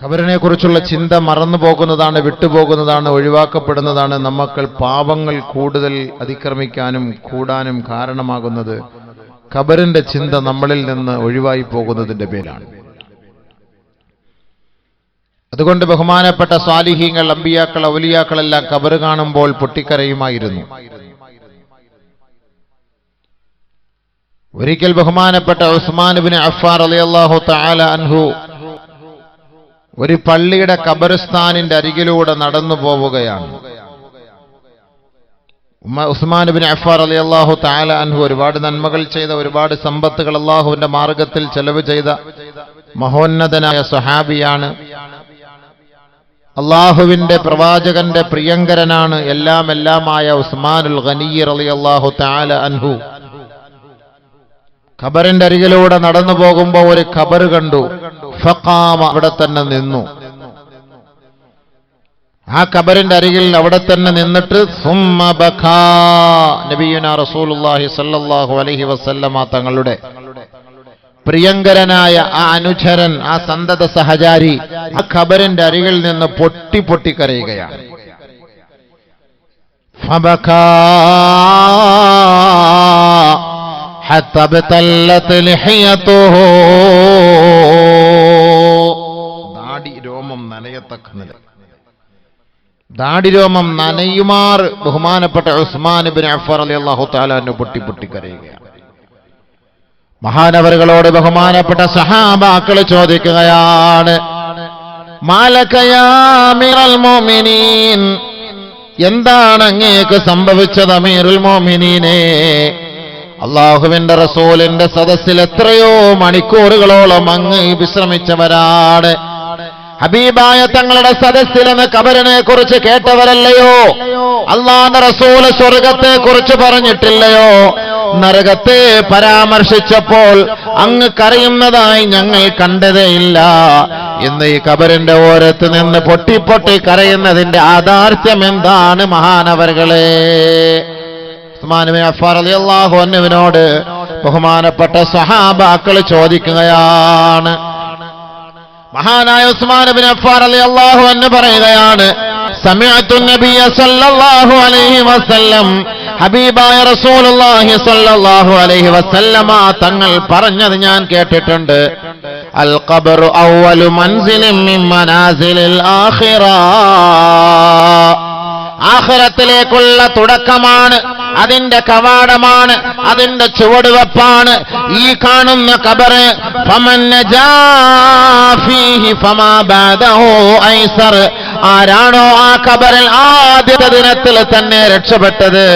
ഖബറിനെ കുറിച്ചുള്ള ചിന്ത മറന്നു പോകുന്നതാണ്, വിട്ടുപോകുന്നതാണ്, ഒഴിവാക്കപ്പെടുന്നതാണ്. നമ്മൾ പാപങ്ങൾ കൂടുതൽ അതിക്രമിക്കാനും കൂടാനും കാരണമാകുന്നത് ഖബറിന്റെ ചിന്ത നമ്മളിൽ നിന്ന് ഒഴിവായി പോകുന്നതിന്റെ പേരാണ്. അതുകൊണ്ട് ബഹുമാനപ്പെട്ട സ്വാലിഹീങ്ങൾ, അമ്പിയാക്കൾ, ഔലിയാക്കളെല്ലാം ഖബർ കാണുമ്പോൾ പൊട്ടിക്കരയുമായിരുന്നു. ഒരിക്കൽ ബഹുമാനപ്പെട്ട ഉസ്മാൻ ഇബ്നു അഫ്ഫാൻ റളിയല്ലാഹു തആല അൻഹു ഒരു പള്ളിയുടെ ഖബർസ്ഥാനിന്റെ അരികിലൂടെ നടന്നു പോവുകയാണ്. ഉസ്മാൻ ഇബ്നു അഫ്ഫാൻ റളിയല്ലാഹു തആല അൻഹു ഒരുപാട് നന്മകൾ ചെയ്ത, ഒരുപാട് സമ്പത്തുകൾ അല്ലാഹുവിന്റെ മാർഗത്തിൽ ചെലവ് ചെയ്ത മഹോന്നതനായ സ്വഹാബിയാണ്. അല്ലാഹുവിന്റെ പ്രവാചകന്റെ പ്രിയങ്കരനാണ്. എല്ലാമായ ഉസ്മാനുൽ ഗനി റളിയല്ലാഹു തആല അൻഹു ഖബറിന്റെ അരികിലൂടെ നടന്നു പോകുമ്പോൾ ഒരു ഖബർ കണ്ടു. ഫഖാമ, അവിടെ തന്നെ നിന്നു. ആ ഖബറിന്റെ അരികിൽ അവിടെ തന്നെ നിന്നിട്ട് സുമ്മ ബഖാ, നബിയുനാ റസൂലുള്ളാഹി സ്വല്ലല്ലാഹു അലൈഹി വസല്ലമ തങ്ങളുടെ പ്രിയങ്കരനായ ആ അനുചരൻ, ആ സന്തത സഹചാരി ആ ഖബറിന്റെ അരികിൽ നിന്ന് പൊട്ടി കരയുകയാണ്. ഫബഖാ ഹത്താ ബതല്ലത് ലിഹയതുഹു, ദാടി രോമം നനയത്തക്ക നില, ദാടി രോമം നനയുമാർ ബഹുമാനപ്പെട്ട ഉസ്മാൻ ഇബ്നു അഫ്ഫാൻ റളിയല്ലാഹു തആല അൻഹു പൊട്ടി കരയുകയാണ്. മഹാനവറുകളോട് ബഹുമാനപ്പെട്ട സഹാബാക്കൾ ചോദിക്കുകയാണ്, മാലക യാ അമീറുൽ മുഅ്മിനീൻ, എന്താണ് അങ്ങേക്ക് സംഭവിച്ചത് അമീറുൽ മുഅ്മിനീനെ? അല്ലാഹുവിന്റെ റസൂലിന്റെ സദസ്സിൽ എത്രയോ മണിക്കൂറുകളോളം അങ്ങ് വിശ്രമിച്ചവരാണ്. ഹബീബായ തങ്ങളുടെ സദസ്സിൽ നിന്ന് ഖബറിനെ കുറിച്ച് കേട്ടവരല്ലയോ? അല്ലാഹുവിന്റെ റസൂൽ സ്വർഗത്തെ കുറിച്ച് പറഞ്ഞിട്ടില്ലയോ? നരകത്തെ പരാമർശിച്ചപ്പോൾ അങ്ങ് കരയുന്നതായി ഞങ്ങൾ കണ്ടതേയില്ല. ഇന്ന് ഈ ഖബറിന്റെ ഓരത്ത് നിന്ന് പൊട്ടി കരയുന്നതിന്റെ യാഥാർത്ഥ്യം എന്താണ് മഹാനവറുകളെ? ഉസ്മാൻ ഇബ്നു അഫ്ഫാൻ റളിയല്ലാഹു അൻഹുവിനോട് ബഹുമാനപ്പെട്ട സ്വഹാബാക്കൾ ചോദിക്കുകയാണ്. മഹാനായ ഉസ്മാൻ ഇബ്നു അഫ്ഫാൻ റളിയല്ലാഹു അൻഹു പറയുകയാണ്, സമിഅതു നബിയ സല്ലല്ലാഹു അലൈഹി വസല്ലം, ഹബീബായ റസൂലുള്ളാഹി സ്വല്ലല്ലാഹു അലൈഹി വസല്ലമ തങ്ങൾ പറഞ്ഞത് ഞാൻ കേട്ടിട്ടുണ്ട്. അൽ ഖബ്റു അവ്വലു മൻസിലിൻ മിൻ മനാസിലിൽ ആഖിറ, ആഖിറത്തിലേക്കുള്ള തുടക്കമാണ്, അതിന്റെ കവാടമാണ്, അതിന്റെ ചുവടുവെപ്പാണ് ഈ കാണുന്ന ഖബർ. ഫമൻ നജാ ഫീഹി ഫമാ ബഅദഹു ഐസർ, ആരാണോ ആ ഖബറിൽ ആദ്യത്തെ ദിനത്തിൽ തന്നെ രക്ഷപ്പെട്ടത്,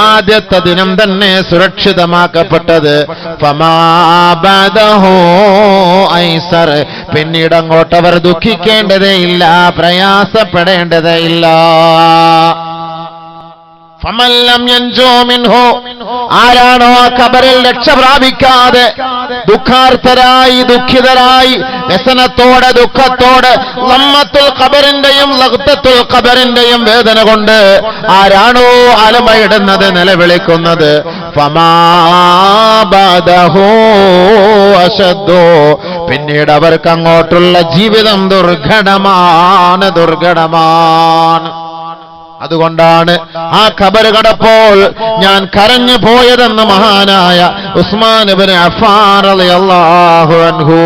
ആദ്യത്തെ ദിനം തന്നെ സുരക്ഷിതമാക്കപ്പെട്ടത്, ഫമാ ബഅദഹു ഐസർ, പിന്നീട് അങ്ങോട്ടവർ ദുഃഖിക്കേണ്ടതേയില്ല, പ്രയാസപ്പെടേണ്ടതേയില്ല. ഫമൻ ലം യൻജു മിൻഹു, ആരാണോ ആ ഖബറിൽ രക്ഷ പ്രാപിക്കാതെ ദുഃഖാർത്തരായി, ദുഃഖിതരായി, വ്യസനത്തോടെ, ദുഃഖത്തോടെ, ലമ്മത്തുൽ ഖബറിന്റെയും ലഗ്തത്തുൽ ഖബറിന്റെയും വേദന കൊണ്ട് ആരാണോ അലമയിടുന്നത്, നിലവിളിക്കുന്നത്, ഫമാ ബഅദഹു അശദ്ദു, പിന്നീട് അവർക്ക് അങ്ങോട്ടുള്ള ജീവിതം ദുർഘടമാണ്. അതുകൊണ്ടാണ് ആ ഖബർ കടപ്പോൾ ഞാൻ കരഞ്ഞു പോയതെന്ന് മഹാനായ ഉസ്മാൻ ഇബ്നു അഫ്ഫാൻ റളിയല്ലാഹു അൻഹു.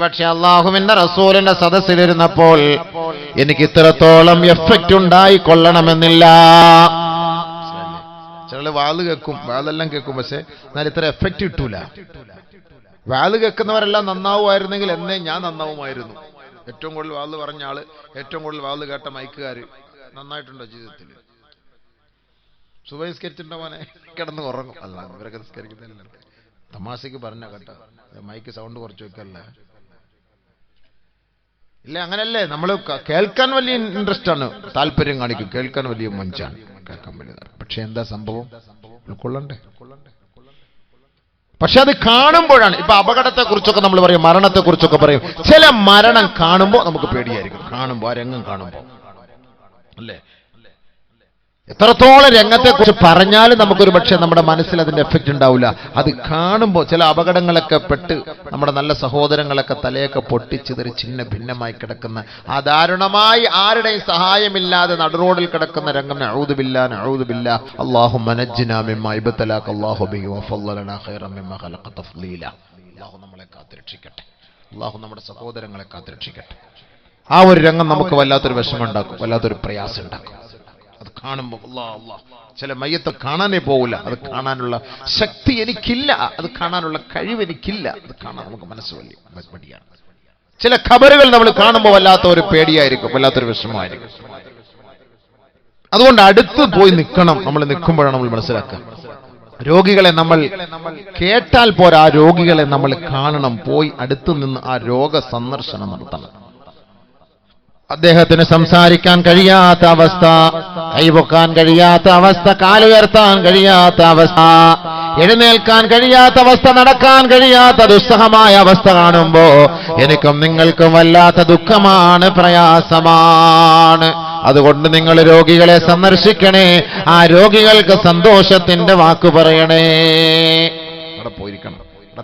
പക്ഷേ അല്ലാഹുവിന്റെ റസൂലിന്റെ സദസ്സിലിരുന്നപ്പോൾ എനിക്ക് ഇത്രത്തോളം എഫക്റ്റ് ഉണ്ടായിക്കൊള്ളണമെന്നില്ല. ചില വാള് കേൾക്കും, വാളെല്ലാം കേൾക്കും, പക്ഷെ എന്നാൽ ഇത്ര എഫക്റ്റ് കിട്ടൂല. വാള് കേൾക്കുന്നവരെല്ലാം നന്നാവുമായിരുന്നെങ്കിൽ എന്നേ ഞാൻ നന്നാവുമായിരുന്നു. ഏറ്റവും കൂടുതൽ വാള് പറഞ്ഞ ആള്, ഏറ്റവും കൂടുതൽ വാള് കേട്ട മൈക്കുകാര് നന്നായിട്ടുണ്ടോ ജീവിതത്തിൽ? സുബഹി നിസ്കരിച്ചിട്ടുണ്ടോ മോനെ? കിടന്ന് ഉറങ്ങും. അല്ല, ഇവരൊക്കെ നിസ്കരിക്കുന്നില്ല. തമാശക്ക് പറഞ്ഞ കേട്ടോ, മൈക്ക് സൗണ്ട് കുറച്ച് വെക്കല്ല. ഇല്ല, അങ്ങനല്ലേ? നമ്മൾ കേൾക്കാൻ വലിയ ഇൻട്രസ്റ്റ് ആണ്, താല്പര്യം കാണിക്കും, കേൾക്കാൻ വലിയ മഞ്ചാണ്, കേൾക്കാൻ വലിയ. പക്ഷെ എന്താ സംഭവം? ഉൾക്കൊള്ളണ്ടേ? പക്ഷെ അത് കാണുമ്പോഴാണ്. ഇപ്പൊ അപകടത്തെ കുറിച്ചൊക്കെ നമ്മൾ പറയും, മരണത്തെ കുറിച്ചൊക്കെ പറയും. ചില മരണം കാണുമ്പോൾ നമുക്ക് പേടിയായിരിക്കും. കാണുമ്പോൾ ആ രംഗം കാണുമ്പോൾ അല്ലേ? എത്രത്തോളം രംഗത്തെക്കുറിച്ച് പറഞ്ഞാലും നമുക്കൊരു പക്ഷേ നമ്മുടെ മനസ്സിൽ അതിന്റെ എഫക്റ്റ് ഉണ്ടാവില്ല. അത് കാണുമ്പോൾ ചില അപകടങ്ങളൊക്കെ പെട്ട് നമ്മുടെ നല്ല സഹോദരങ്ങളൊക്കെ തലയൊക്കെ പൊട്ടിച്ചിതറി ചിന്ന ഭിന്നമായി കിടക്കുന്ന ആ ദാരുണമായി ആരുടെയും സഹായമില്ലാതെ നടുറോഡിൽ കിടക്കുന്ന രംഗം നഊദു ബില്ലാഹ് അല്ലാഹുമ്മ നജ്ജിനാ മിമ്മാ ഇബ്തലാക അല്ലാഹു ബിഹി വഫളലനാ ഖൈറൻ മിമ്മാ ഖലഖ തഫ്ളീല. അല്ലാഹു നമ്മളെ കാത്തുരക്ഷിക്കട്ടെ. അല്ലാഹു നമ്മുടെ സഹോദരങ്ങളെ കാത്തുരക്ഷിക്കട്ടെ. ആ ഒരു രംഗം നമുക്ക് വല്ലാത്തൊരു വിഷമം ഉണ്ടാക്കും, വല്ലാത്തൊരു പ്രയാസം ഉണ്ടാക്കും. അത് കാണുമ്പോൾ ചില മയ്യത്ത് കാണാനേ പോകില്ല. അത് കാണാനുള്ള ശക്തി എനിക്കില്ല, അത് കാണാനുള്ള കഴിവ് എനിക്കില്ല. അത് കാണാൻ നമുക്ക് മനസ്സ് വലിയ മടിയാണ്. ചില ഖബറുകൾ നമ്മൾ കാണുമ്പോൾ വല്ലാത്ത ഒരു പേടിയായിരിക്കും, വല്ലാത്തൊരു വിഷമമായിരിക്കും. അതുകൊണ്ട് അടുത്ത് പോയി നിൽക്കണം. നമ്മൾ നിൽക്കുമ്പോഴാണ് നമ്മൾ മനസ്സിലാക്കുക. രോഗികളെ നമ്മൾ കേട്ടാൽ പോരാ, ആ രോഗികളെ നമ്മൾ കാണണം. പോയി അടുത്ത് നിന്ന് ആ രോഗ സന്ദർശനം നടത്തണം. അദ്ദേഹത്തിന് സംസാരിക്കാൻ കഴിയാത്ത അവസ്ഥ, കൈപൊക്കാൻ കഴിയാത്ത അവസ്ഥ, കാലുയർത്താൻ കഴിയാത്ത അവസ്ഥ, എഴുന്നേൽക്കാൻ കഴിയാത്ത അവസ്ഥ, നടക്കാൻ കഴിയാത്ത ദുസ്സഹമായ അവസ്ഥ കാണുമ്പോ എനിക്കും നിങ്ങൾക്കും വല്ലാത്ത ദുഃഖമാണ്, പ്രയാസമാണ്. അതുകൊണ്ട് നിങ്ങൾ രോഗികളെ സന്ദർശിക്കണേ. ആ രോഗികൾക്ക് സന്തോഷത്തിന്റെ വാക്ക് പറയണേ. അവിടെ പോയിരിക്കണം,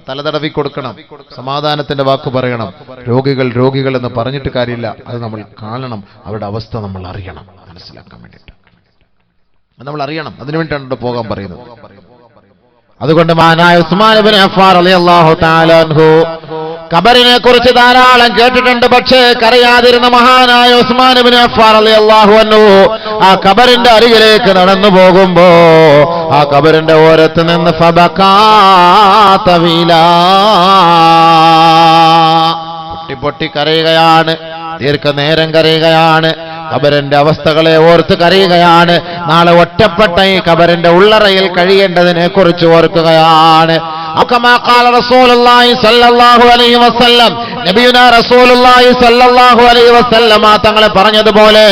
തലതടവി കൊടുക്കണം, സമാധാനത്തിന്റെ വാക്ക് പറയണം. രോഗികൾ എന്ന് പറഞ്ഞിട്ട് കാര്യമില്ല. അത് നമ്മൾ കാണണം. അവരുടെ അവസ്ഥ നമ്മൾ അറിയണം, മനസ്സിലാക്കാൻ വേണ്ടിയിട്ട് നമ്മൾ അറിയണം. അതിനുവേണ്ടിയാണ് പോകാൻ പറയുന്നത്. അതുകൊണ്ട് മഹാനായ ഉസ്മാൻ ഇബ്നു അഫ്ഫാൻ റളിയല്ലാഹു തആല അൻഹു ഖബറിനെ കുറിച്ച് ധാരാളം കേട്ടിട്ടുണ്ട്. പക്ഷേ കരയാതിരുന്ന മഹാനായ ഉസ്മാൻ ഇബ്നു അഫ്ഫാൻ റളിയല്ലാഹു അൻഹു ആ ഖബറിന്റെ അരികിലേക്ക് നടന്നു പോകുമ്പോ ആ ഖബറിന്റെ ഓരത്ത് നിന്ന് ഫബകാ തവീലാ, പൊട്ടി കരയുകയാണ്, ദീർഘനേരം കരയുകയാണ്. ഖബറിന്റെ അവസ്ഥകളെ ഓർത്ത് കരയുകയാണ്. നാളെ ഒറ്റപ്പെട്ട ഈ ഖബറിന്റെ ഉള്ളറയിൽ കഴിയേണ്ടതിനെ കുറിച്ച് ഓർക്കുകയാണ്. തങ്ങളെ പറഞ്ഞതുപോലെ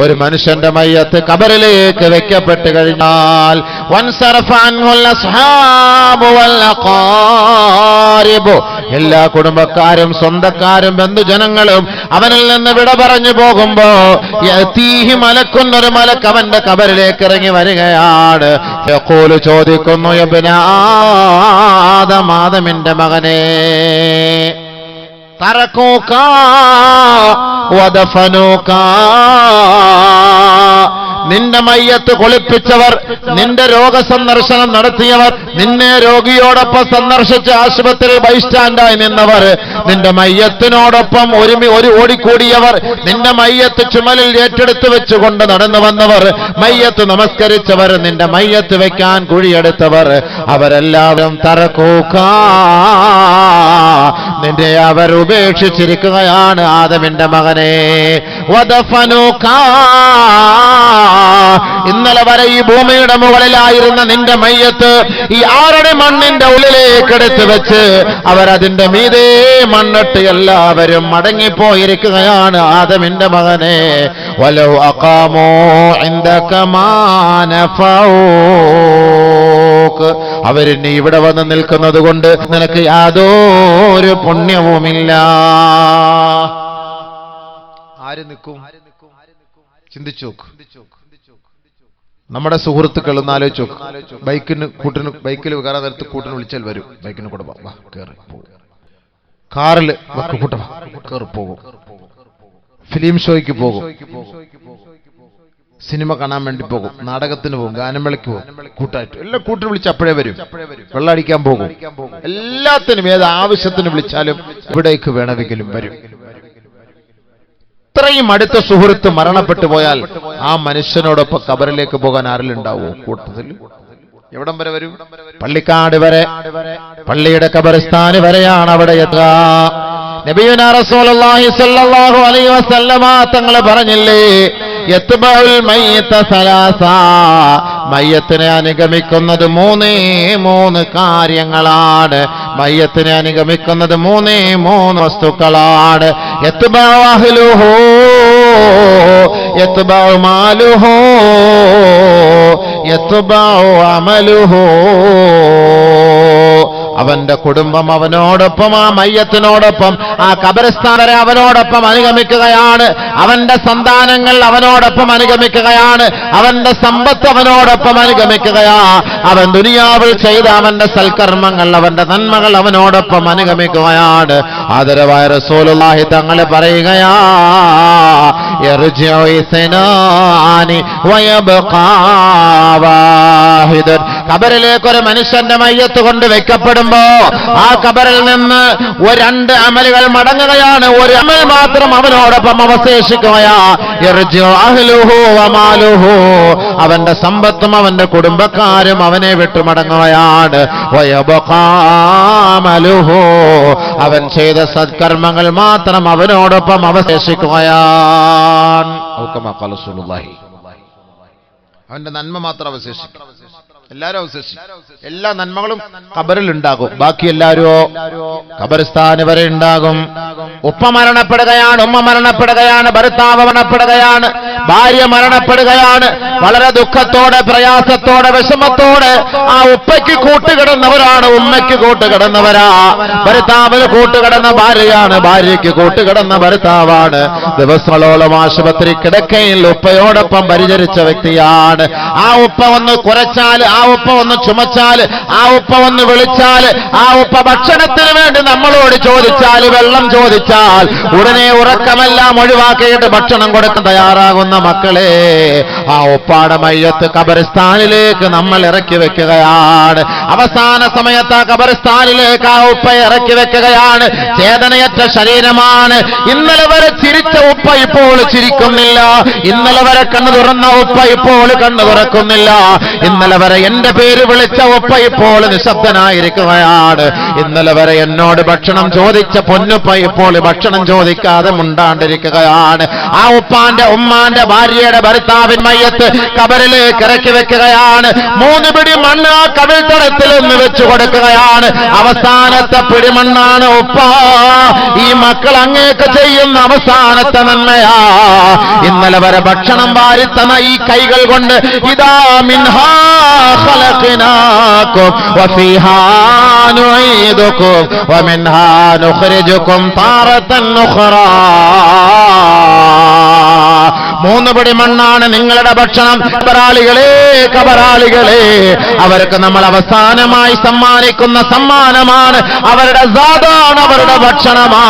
ഒരു മനുഷ്യന്റെ മയ്യത്ത് ഖബറിലേക്ക് വെക്കപ്പെട്ട് കഴിഞ്ഞാൽ എല്ലാ കുടുംബക്കാരും സ്വന്തക്കാരും ബന്ധുജനങ്ങളും അവനിൽ നിന്ന് വിട പറഞ്ഞു പോകുമ്പോ ഒരു മലക്ക് അവന്റെ ഖബറിലേക്ക് ഇറങ്ങി വരികയാണ്. യഖൂലു ചോദിക്കുന്നു, യബ്ന ആദം, ആദമിന്റെ മകനെ, തറകൂക വദഫനൂക, നിന്റെ മയ്യത്ത് കുളിപ്പിച്ചവർ, നിന്റെ രോഗസന്ദർശനം നടത്തിയവർ, നിന്നെ രോഗിയോടൊപ്പം സന്ദർശിച്ച് ആശുപത്രിയിൽ ബൈസ്റ്റാൻഡായി നിന്നവർ, നിന്റെ മയ്യത്തിനോടൊപ്പം ഓടിക്കൂടിയവർ, നിന്റെ മയ്യത്ത് ചുമലിൽ ഏറ്റെടുത്ത് വെച്ചുകൊണ്ട് നടന്നു വന്നവർ, മയ്യത്ത് നമസ്കരിച്ചവർ, നിന്റെ മയ്യത്ത് വെക്കാൻ കുഴിയെടുത്തവർ, അവരെല്ലാവരും തറക്കൂക, നിന്റെ അവർ ഉപേക്ഷിച്ചിരിക്കുകയാണ് ആദമിന്റെ മകനെ. വദഫനൂക, ഇന്നലെ വരെ ഈ ഭൂമിയുടെ മുകളിലായിരുന്ന നിന്റെ മയ്യത്ത് ഈ ആരുടെ മണ്ണിന്റെ ഉള്ളിലേക്ക് എടുത്തു വെച്ച് അവരതിന്റെ മീതെ മണ്ണിട്ട് എല്ലാവരും മടങ്ങിപ്പോയിരിക്കുകയാണ് ആദമിന്റെ മകനെ. വലൗ അഖാമൂ ഇൻദക മാ നഫഊക, അവരിനി ഇവിടെ വന്ന് നിൽക്കുന്നത് കൊണ്ട് നിനക്ക് യാതൊരു പുണ്യവുമില്ല. ആര് നിൽക്കും? ചിന്തിച്ചു നോക്ക്. നമ്മുടെ സുഹൃത്തുക്കൾ ഒന്ന് ആലോചിച്ച് നോക്ക്. ബൈക്കിൽ കയറാൻ നേരത്ത് കൂട്ടിന് വിളിച്ചാൽ വരും. ബൈക്കിന് കൂടെ വാ കയറി പോകും. കാറിൽ കൂട്ട കയറി പോകും. ഫിലിം ഷോയ്ക്ക് പോകും, സിനിമ കാണാൻ വേണ്ടി പോകും, നാടകത്തിന് പോകും, ഗാനമേളയ്ക്ക് പോകും, കൂട്ടായിട്ട് എല്ലാം കൂട്ടിന് വിളിച്ച് അപ്പോഴേ വരും. വെള്ളമടിക്കാൻ പോകും, എല്ലാത്തിനും ഏത് ആവശ്യത്തിന് വിളിച്ചാലും ഇവിടേക്ക് വേണമെങ്കിലും വരും. ഇത്രയും അടുത്ത സുഹൃത്ത് മരണപ്പെട്ടു പോയാൽ ആ മനുഷ്യനോടൊപ്പം ഖബറിലേക്ക് പോകാൻ ആരിലുണ്ടാവോ കൂട്ടത്തിൽ? എവിടം വരെ വരും? പള്ളിക്കാട് വരെ, പള്ളിയുടെ ഖബറിസ്ഥാന് വരെയാണ് അവിടെ എത്തുക. നബിയുനാ റസൂലുള്ളാഹി സ്വല്ലല്ലാഹു അലൈഹി വസല്ലമ തങ്ങൾ പറഞ്ഞില്ലേ, യത്ബഉൽ മയ്യിത സലാസ, മയ്യത്തിനെ അനുഗമിക്കുന്നത് മൂന്ന് കാര്യങ്ങളാണ്. മയ്യത്തിനെ അനുഗമിക്കുന്നത് മൂന്ന് വസ്തുക്കളാണ്. യത്ബഉ അഹ്ലുഹു, യത്ബഉ മാലുഹു, യത്ബഉ അമലുഹു. അവന്റെ കുടുംബം അവനോടൊപ്പം, ആ മയ്യത്തിനോടൊപ്പം, ആ ഖബർസ്ഥാൻ വരെ അവനോടൊപ്പം അനുഗമിക്കുകയാണ്. അവന്റെ സന്താനങ്ങൾ അവനോടൊപ്പം അനുഗമിക്കുകയാണ്. അവന്റെ സമ്പത്ത് അവനോടൊപ്പം അനുഗമിക്കുകയാ. അവൻ ദുനിയാവിൽ ചെയ്ത അവന്റെ സൽക്കർമ്മങ്ങൾ, അവന്റെ നന്മകൾ അവനോടൊപ്പം അനുഗമിക്കുകയാണ്. ആദരവായ റസൂലുള്ളാഹി തങ്ങൾ പറയുകയാ, യർജിഉ ഇസ്നാനി വയബ്ഖാ വാഹിദൻ. ഖബറിലേക്ക് ഒരു മനുഷ്യന്റെ മയ്യത്ത് കൊണ്ട് വെക്കപ്പെടുമ്പോ ആ ഖബറിൽ നിന്ന് രണ്ട് അമലുകൾ മടങ്ങുകയാണ്. ഒരു അമൽ മാത്രം അവനോടൊപ്പം അവശേഷിക്കുകയാ. യർജിഉ അഹ്ലുഹു വമാലുഹു. അവന്റെ സമ്പത്തും അവന്റെ കുടുംബക്കാരും അവനെ വിട്ടു മടങ്ങുകയാണ്. വയബ്ഖാ അമലുഹു. അവൻ ചെയ്ത സത്കർമ്മങ്ങൾ മാത്രം അവനോടൊപ്പം അവശേഷിക്കുകയാണ്. അവന്റെ നന്മ മാത്രം അവശേഷിക്കും. എല്ലാരും അവശേഷിക്കും. എല്ലാ നന്മകളും ഖബറിൽ ഉണ്ടാകും. ബാക്കി എല്ലാവരോ ഖബർസ്ഥാന് വരെ ഉണ്ടാകും. ഉപ്പ മരണപ്പെടുകയാണ്, ഉമ്മ മരണപ്പെടുകയാണ്, ഭർത്താവ് മരണപ്പെടുകയാണ്, ഭാര്യ മരണപ്പെടുകയാണ്. വളരെ ദുഃഖത്തോടെ, പ്രയാസത്തോടെ, വിഷമത്തോടെ ആ ഉപ്പയ്ക്ക് കൂട്ടുകിടന്നവരാണ്, ഉമ്മയ്ക്ക് കൂട്ടുകിടന്നവരാ. ഭർത്താവിന് കൂട്ടുകിടന്ന ഭാര്യയാണ്, ഭാര്യയ്ക്ക് കൂട്ടുകിടന്ന ഭർത്താവാണ്. ദിവസങ്ങളോളം ആശുപത്രി കിടക്കയിൽ ഉപ്പയോടൊപ്പം പരിചരിച്ച വ്യക്തിയാണ്. ആ ഉപ്പ ഒന്ന് കുറച്ചാൽ, ആ ഉപ്പ ഒന്ന് ചുമച്ചാൽ, ആ ഉപ്പ ഒന്ന് വിളിച്ചാൽ, ആ ഉപ്പ ഭക്ഷണത്തിന് വേണ്ടി നമ്മളോട് ചോദിച്ചാൽ, വെള്ളം ചോദിച്ചാൽ ഉടനെ ഉറക്കമെല്ലാം ഒഴിവാക്കിയിട്ട് ഭക്ഷണം കൊടുക്കാൻ തയ്യാറാകുന്ന മക്കളെ, ആ ഉപ്പാടെ മയ്യത്ത് ഖബർസ്ഥാനിലേക്ക് നമ്മൾ ഇറക്കി വെക്കുകയാണ്. അവസാന സമയത്ത് ആ ഖബർസ്ഥാനിലേക്ക് ആ ഉപ്പ ഇറക്കി വെക്കുകയാണ്. ചേതനയറ്റ ശരീരമാണ്. ഇന്നലെ വരെ ചിരിച്ച ഉപ്പ ഇപ്പോൾ ചിരിക്കുന്നില്ല. ഇന്നലെ വരെ കണ്ണു തുറന്ന ഉപ്പ ഇപ്പോൾ കണ്ണു തുറക്കുന്നില്ല. ഇന്നലെ വരെ എന്റെ പേര് വിളിച്ച ഉപ്പ ഇപ്പോൾ നിശബ്ദനായിരിക്കുകയാണ്. ഇന്നലെ വരെ എന്നോട് ഭക്ഷണം ചോദിച്ച പൊന്നുപ്പ ഇപ്പോൾ ഭക്ഷണം ചോദിക്കാതെ മുണ്ടാണ്ടിരിക്കുകയാണ്. ആ ഉപ്പാന്റെ, ഉമ്മാന്റെ, ഭാര്യയുടെ, ഭർത്താവിൻ മയ്യത്ത് ഖബറിലേക്ക് ഇറക്കി വെക്കുകയാണ്. 3 പിടി മണ്ണ് ആ കവിൾത്തടത്തിൽ നിന്ന് വെച്ചു കൊടുക്കുകയാണ്. അവസാനത്തെ പിടിമണ്ണാണ് ഉപ്പ. ഈ മക്കൾ അങ്ങേക്ക് ചെയ്യുന്ന അവസാനത്തെ നന്മയാ. ഇന്നലെ വരെ ഭക്ഷണം വാരിത്തന്ന ഈ കൈകൾ കൊണ്ട് ഇതാ മിൻഹാ ഖലഖനാകും വഫീഹാ നുഈദുകും വമിൻഹാ നുഖ്രിജുകും താറതൻ ഉഖ്റാ. 3 പിടി മണ്ണാണ് നിങ്ങളുടെ ഭക്ഷണം. കബറാളികളെ, കബറാളികളെ, അവർക്ക് നമ്മൾ അവസാനമായി സമ്മാനിക്കുന്ന സമ്മാനമാണ്. അവരുടെ സാധാണ്, അവരുടെ ഭക്ഷണമാ.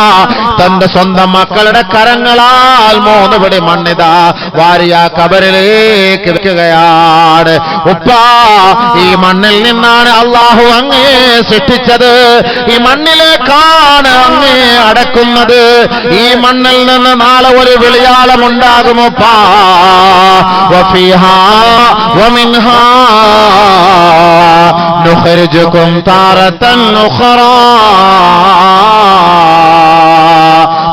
തന്റെ സ്വന്തം മക്കളുടെ കരങ്ങളാൽ 3 പിടി മണ്ണിതാ വാരിയ കബറിലേക്ക് വെക്കുകയാണ്. ഉപ്പ, ഈ മണ്ണിൽ നിന്നാണ് അള്ളാഹു അങ്ങേ സൃഷ്ടിച്ചത്. ഈ മണ്ണിലേക്കാണ് അങ്ങേ അടക്കുന്നത്. ഈ മണ്ണിൽ നിന്ന് നാളെ ഒരു വിളിയാളമുണ്ടാകും ഉപ്പ. വഫീഹാ വമിൻഹാ നുഖ്രിജുകും താറതൻ ഉഖ്റാ.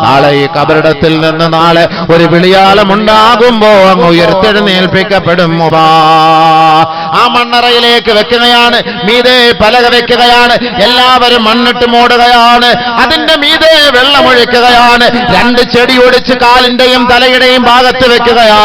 നാളെ ഈ കബറിടത്തിൽ നിന്ന് നാളെ ഒരു വിളിയാളം ഉണ്ടാകുമ്പോ അങ്ങ് ഉയർത്തെഴുന്നേൽപ്പിക്കപ്പെടും. ആ മണ്ണറയിലേക്ക് വെക്കുകയാണ്. മീതെ പലക വെക്കുകയാണ്. എല്ലാവരും മണ്ണിട്ട് മൂടുകയാണ്. അതിന്റെ മീതെ വെള്ളമൊഴിക്കുകയാണ്. 2 ചെടി ഒടിച്ച് കാലിന്റെയും തലയുടെയും ഭാഗത്ത് വെക്കുകയാ.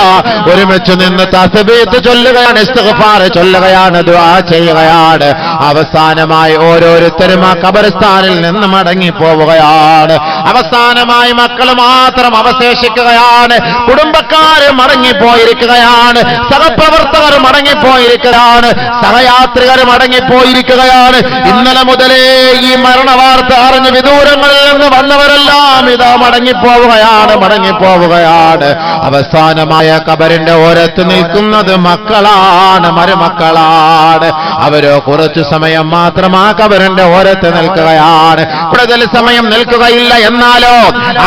ഒരുമിച്ച് നിന്ന് തസ്ബീഹ് ചൊല്ലുകയാണ്, ഇസ്തിഗ്ഫാർ ചൊല്ലുകയാണ്, ദുആ ചെയ്യുകയാണ്. അവസാനമായി ഓരോരുത്തരും ആ ഖബർസ്ഥാനിൽ നിന്ന് മടങ്ങിപ്പോവുകയാണ്. അവസാനമായി മക്കൾ മാത്രം അവശേഷിക്കുകയാണ്. കുടുംബക്കാർ മടങ്ങിപ്പോയിരിക്കുകയാണ്. സഹപ്രവർത്തകർ മടങ്ങിപ്പോയിരിക്കുകയാണ്. സഹയാത്രികർ മടങ്ങിപ്പോയിരിക്കുകയാണ്. ഇന്നലെ മുതലേ ഈ മരണവാർത്ത അറിഞ്ഞ് വിദൂരങ്ങളിൽ നിന്ന് വന്നവരെല്ലാം ഇതാ മടങ്ങിപ്പോവുകയാണ്, മടങ്ങിപ്പോവുകയാണ്. അവസാനമായ ഖബറിന്റെ ഓരത്ത് നിൽക്കുന്നത് മക്കളാണ്, മരുമക്കളാണ്. അവരോ കുറച്ചു സമയം മാത്രം ആ ഖബറിന്റെ ഓരത്ത് നിൽക്കുകയാണ്. കൂടുതൽ സമയം നിൽക്കുകയില്ല. എന്നാലോ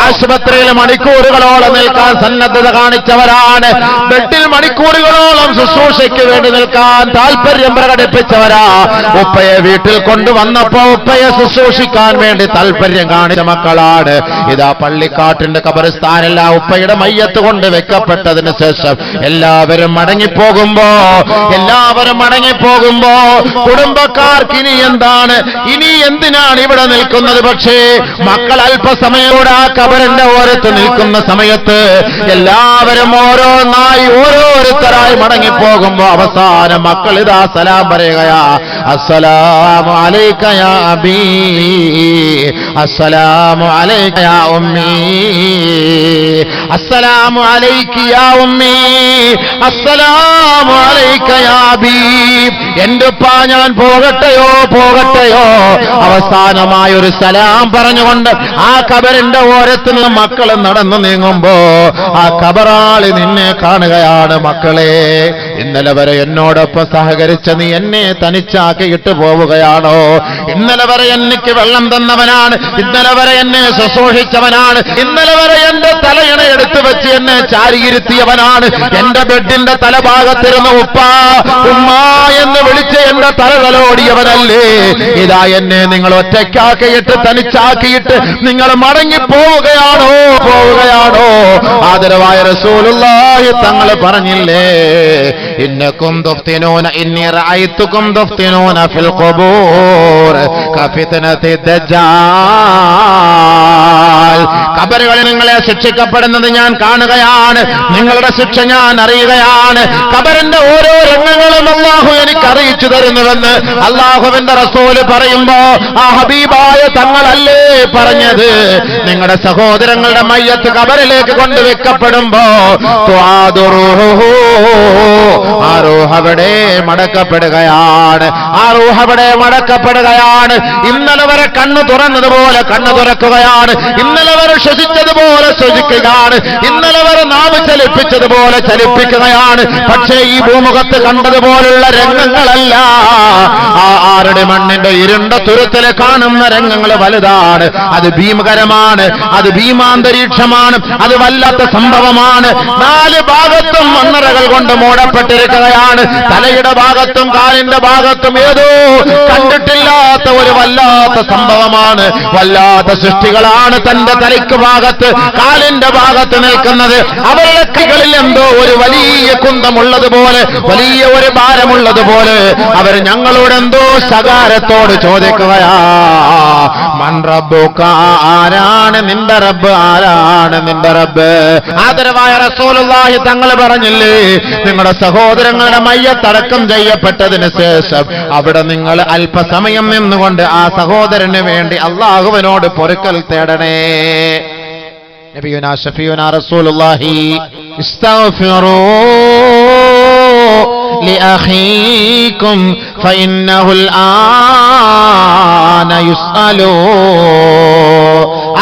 ആശുപത്രിയിൽ മണിക്കൂറുകളോളം നിൽക്കാൻ സന്നദ്ധത കാണിച്ചവരാണ്. ബെഡിൽ മണിക്കൂറുകളോളം ശുശ്രൂഷയ്ക്ക് വേണ്ടി നിൽക്കാൻ താല്പര്യം പ്രകടിപ്പിച്ചവരാ. ഉപ്പയെ വീട്ടിൽ കൊണ്ടുവന്നപ്പോ ഉപ്പയെ ശുശ്രൂഷിക്കാൻ വേണ്ടി താല്പര്യം കാണിച്ച മക്കളാണ്. ഇതാ പള്ളിക്കാട്ടിന്റെ ഖബർസ്ഥാനിൽ ആ ഉപ്പയുടെ മയ്യത്ത് കൊണ്ട് വെക്കപ്പെട്ടതിന് ശേഷം എല്ലാവരും മടങ്ങിപ്പോകുമ്പോ കുടുംബക്കാർക്ക് ഇനി എന്താണ്, ഇനി എന്തിനാണ് ഇവിടെ നിൽക്കുന്നത്? പക്ഷേ മക്കൾ അല്പ അല്പസമയോടെ ആ ഖബറിന്റെ ഓരത്ത് നിൽക്കുന്ന സമയത്ത് എല്ലാവരും ഓരോന്നായി ഓരോരുത്തരായി മടങ്ങിപ്പോകുമ്പോ അവസാനം മക്കൾ ഇതാ സലാം പറയുകയാ, അസ്സലാമു അലൈക യാ അബീ, അസ്സലാമു അലൈക യാ ഉമ്മീ, അസ്സലാമു അലൈകി യാ ഉമ്മീ, അസ്സലാമു അലൈക യാ അബീ. എന്റെ ഉപ്പാ ഞാൻ പോകട്ടെയോ പോകട്ടെയോ. അവസാനമായ ഒരു സലാം പറഞ്ഞുകൊണ്ട് ആ ഖബറിന്റെ ഓരത്ത് നിന്ന് മക്കൾ നടന്നു നീങ്ങുമ്പോ ആ ഖബറാളി നിന്നെ കാണുകയാണ്. മക്കളെ, ഇന്നലെ വരെ എന്നോടൊപ്പം സഹകരിച്ച നീ എന്നെ തനിച്ചാക്കിയിട്ട് പോവുകയാണോ? ഇന്നലെ വരെ എനിക്ക് വെള്ളം തന്നവനാണ്, ഇന്നലെ വരെ എന്നെ ശുശ്രൂഷിച്ചവനാണ്, ഇന്നലെ വരെ എന്റെ തലയിണ എടുത്തു വെച്ച് എന്നെ ചാരിയിരുത്തിയവനാണ്, എന്റെ ബെഡിന്റെ തലഭാഗത്തിരുന്ന് ഉപ്പാ ഉമ്മാ എന്ന് വിളിച്ച് എന്റെ തലതലോടിയവനല്ലേ. ഇതാ എന്നെ നിങ്ങൾ ഒറ്റയ്ക്കാക്കിയിട്ട് തനിച്ചാക്കിയിട്ട് നിങ്ങൾ മടങ്ങി പോവുകയാണോ പോവുകയാണോ? ആദരവായ റസൂലുള്ളാഹി തങ്ങൾ പറഞ്ഞില്ലേ, ഇന്നകും തുഫ്തിനൂന ഇന്നി റഅയ്തുകും തുഫ്തിനൂന ഫിൽ ഖുബൂർ കഫിത്നതി ദജ്ജാൽ. ഖബറുകളിൽ നിങ്ങളെ ശിക്ഷിക്കപ്പെടുന്നത് ഞാൻ കാണുകയാണ്, നിങ്ങളുടെ ശിക്ഷ ഞാൻ അറിയുകയാണ്. ഖബറിന്റെ ഓരോ രംഗങ്ങളും അല്ലാഹു എനിക്ക് അറിയിച്ചു തരുന്നുവെന്ന് അല്ലാഹുവിന്റെ റസൂല് പറയുമ്പോ ആ ഹബീബായ തങ്ങളല്ലേ പറഞ്ഞത്, നിങ്ങളുടെ സഹോദരങ്ങളുടെ മയ്യത്ത് ഖബറിലേക്ക് കൊണ്ടുവെക്കപ്പെടുമ്പോ ആ റൂഹ് അവിടെ മടക്കപ്പെടുകയാണ്, ആ റൂഹ് അവിടെ മടക്കപ്പെടുകയാണ്. ഇന്നലെ വരെ കണ്ണു തുറന്നതുപോലെ കണ്ണു തുറക്കുകയാണ്, ഇന്നലെ വരെ ശ്വസിച്ചതുപോലെ ശ്വസിക്കുകയാണ്, ഇന്നലെ വരെ നാവ് ചലിപ്പിച്ചതുപോലെ ചലിപ്പിക്കുകയാണ്. പക്ഷേ ഈ ഭൂമുഖത്ത് കണ്ടതുപോലുള്ള രംഗങ്ങളല്ല. ആ ആരുടെ മണ്ണിന്റെ ഇരുണ്ട തുരുത്തിലെ കാണുന്ന രംഗങ്ങൾ വലുതാണ്, അത് ഭീമകരമാണ്, അത് ഭീമാന്തരീക്ഷമാണ്, അത് വല്ലാത്ത സംഭവമാണ്. നാല് ഭാഗത്തും മണ്ണറകൾ കൊണ്ട് മൂടപ്പെട്ടിരിക്കുകയാണ്. തലയുടെ ഭാഗത്തും കാലിന്റെ ഭാഗത്തും ഏതോ കണ്ടിട്ടില്ലാത്ത ഒരു വല്ലാത്ത സംഭവമാണ്. വല്ലാത്ത സൃഷ്ടികളാണ് തന്റെ തലയ്ക്ക് ഭാഗത്ത് കാലിന്റെ ഭാഗത്ത് നിൽക്കുന്നത്. അവരുടെ കൈകളിൽ എന്തോ ഒരു വലിയ കുന്തമുള്ളതുപോലെ, വലിയ ഒരു ഭാരമുള്ളതുപോലെ അവർ ഞങ്ങളോട് എന്തോ ശകാരത്തോട് ചോദിക്കുകയാ, മൻ റബ്ബുക, ആരാണ് നിന്റെ റബ്ബ്, ആരാണ് നിന്റെ റബ്ബ്? ആദരവായ റസൂലുള്ളാഹി തങ്ങൾ പറഞ്ഞില്ലേ, നിങ്ങളുടെ സഹോദരങ്ങളുടെ മയ്യത്തടക്കം ചെയ്യപ്പെട്ടതിന് ശേഷം അവിടെ നിങ്ങൾ അല്പസമയം നിന്നുകൊണ്ട് ആ സഹോദരന് വേണ്ടി അല്ലാഹുവിനോട് പൊറുക്കൽ തേടണേ. നബിയുനാ ഷഫീഉനാ റസൂലുള്ളാഹി ഇസ്തഗ്ഫിറൂ لأخيكم فإنه الآن يسألو.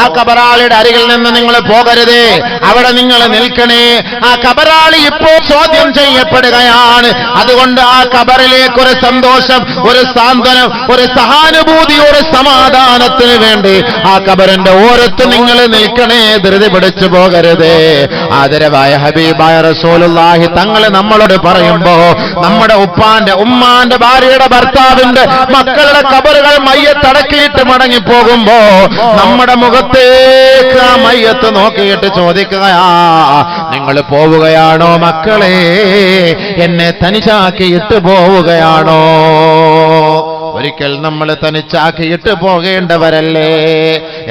ആ കബറാളിയുടെ അരികിൽ നിന്ന് നിങ്ങൾ പോകരുതേ, അവിടെ നിങ്ങൾ നിൽക്കണേ. ആ കബറാളി ഇപ്പോൾ ചോദ്യം ചെയ്യപ്പെടുകയാണ്. അതുകൊണ്ട് ആ കബറിലേക്ക് ഒരു സന്തോഷം, ഒരു സാന്ത്വനം, ഒരു സഹാനുഭൂതി, ഒരു സമാധാനത്തിന് വേണ്ടി ആ കബറിന്റെ ഓരത്ത് നിങ്ങൾ നിൽക്കണേ, ധൃതി പിടിച്ചു പോകരുതേ. ആദരവായ ഹബീബായ റസൂലുള്ളാഹി തങ്ങൾ നമ്മളോട് പറയുമ്പോ നമ്മുടെ ഉപ്പാന്റെ ഉമ്മാന്റെ ഭാര്യയുടെ ഭർത്താവിന്റെ മക്കളുടെ കബറുകൾ മയ്യത്തടക്കിയിട്ട് മടങ്ങിപ്പോകുമ്പോ നമ്മുടെ മുഖത്തേക്ക് ആ മയ്യത്ത് നോക്കിയിട്ട് ചോദിക്കുകയാ, നിങ്ങൾ പോവുകയാണോ മക്കളെ? എന്നെ തനിച്ചാക്കിയിട്ട് പോവുകയാണോ? ഒരിക്കൽ നമ്മൾ തനിച്ചാക്കിയിട്ട് പോകേണ്ടവരല്ലേ?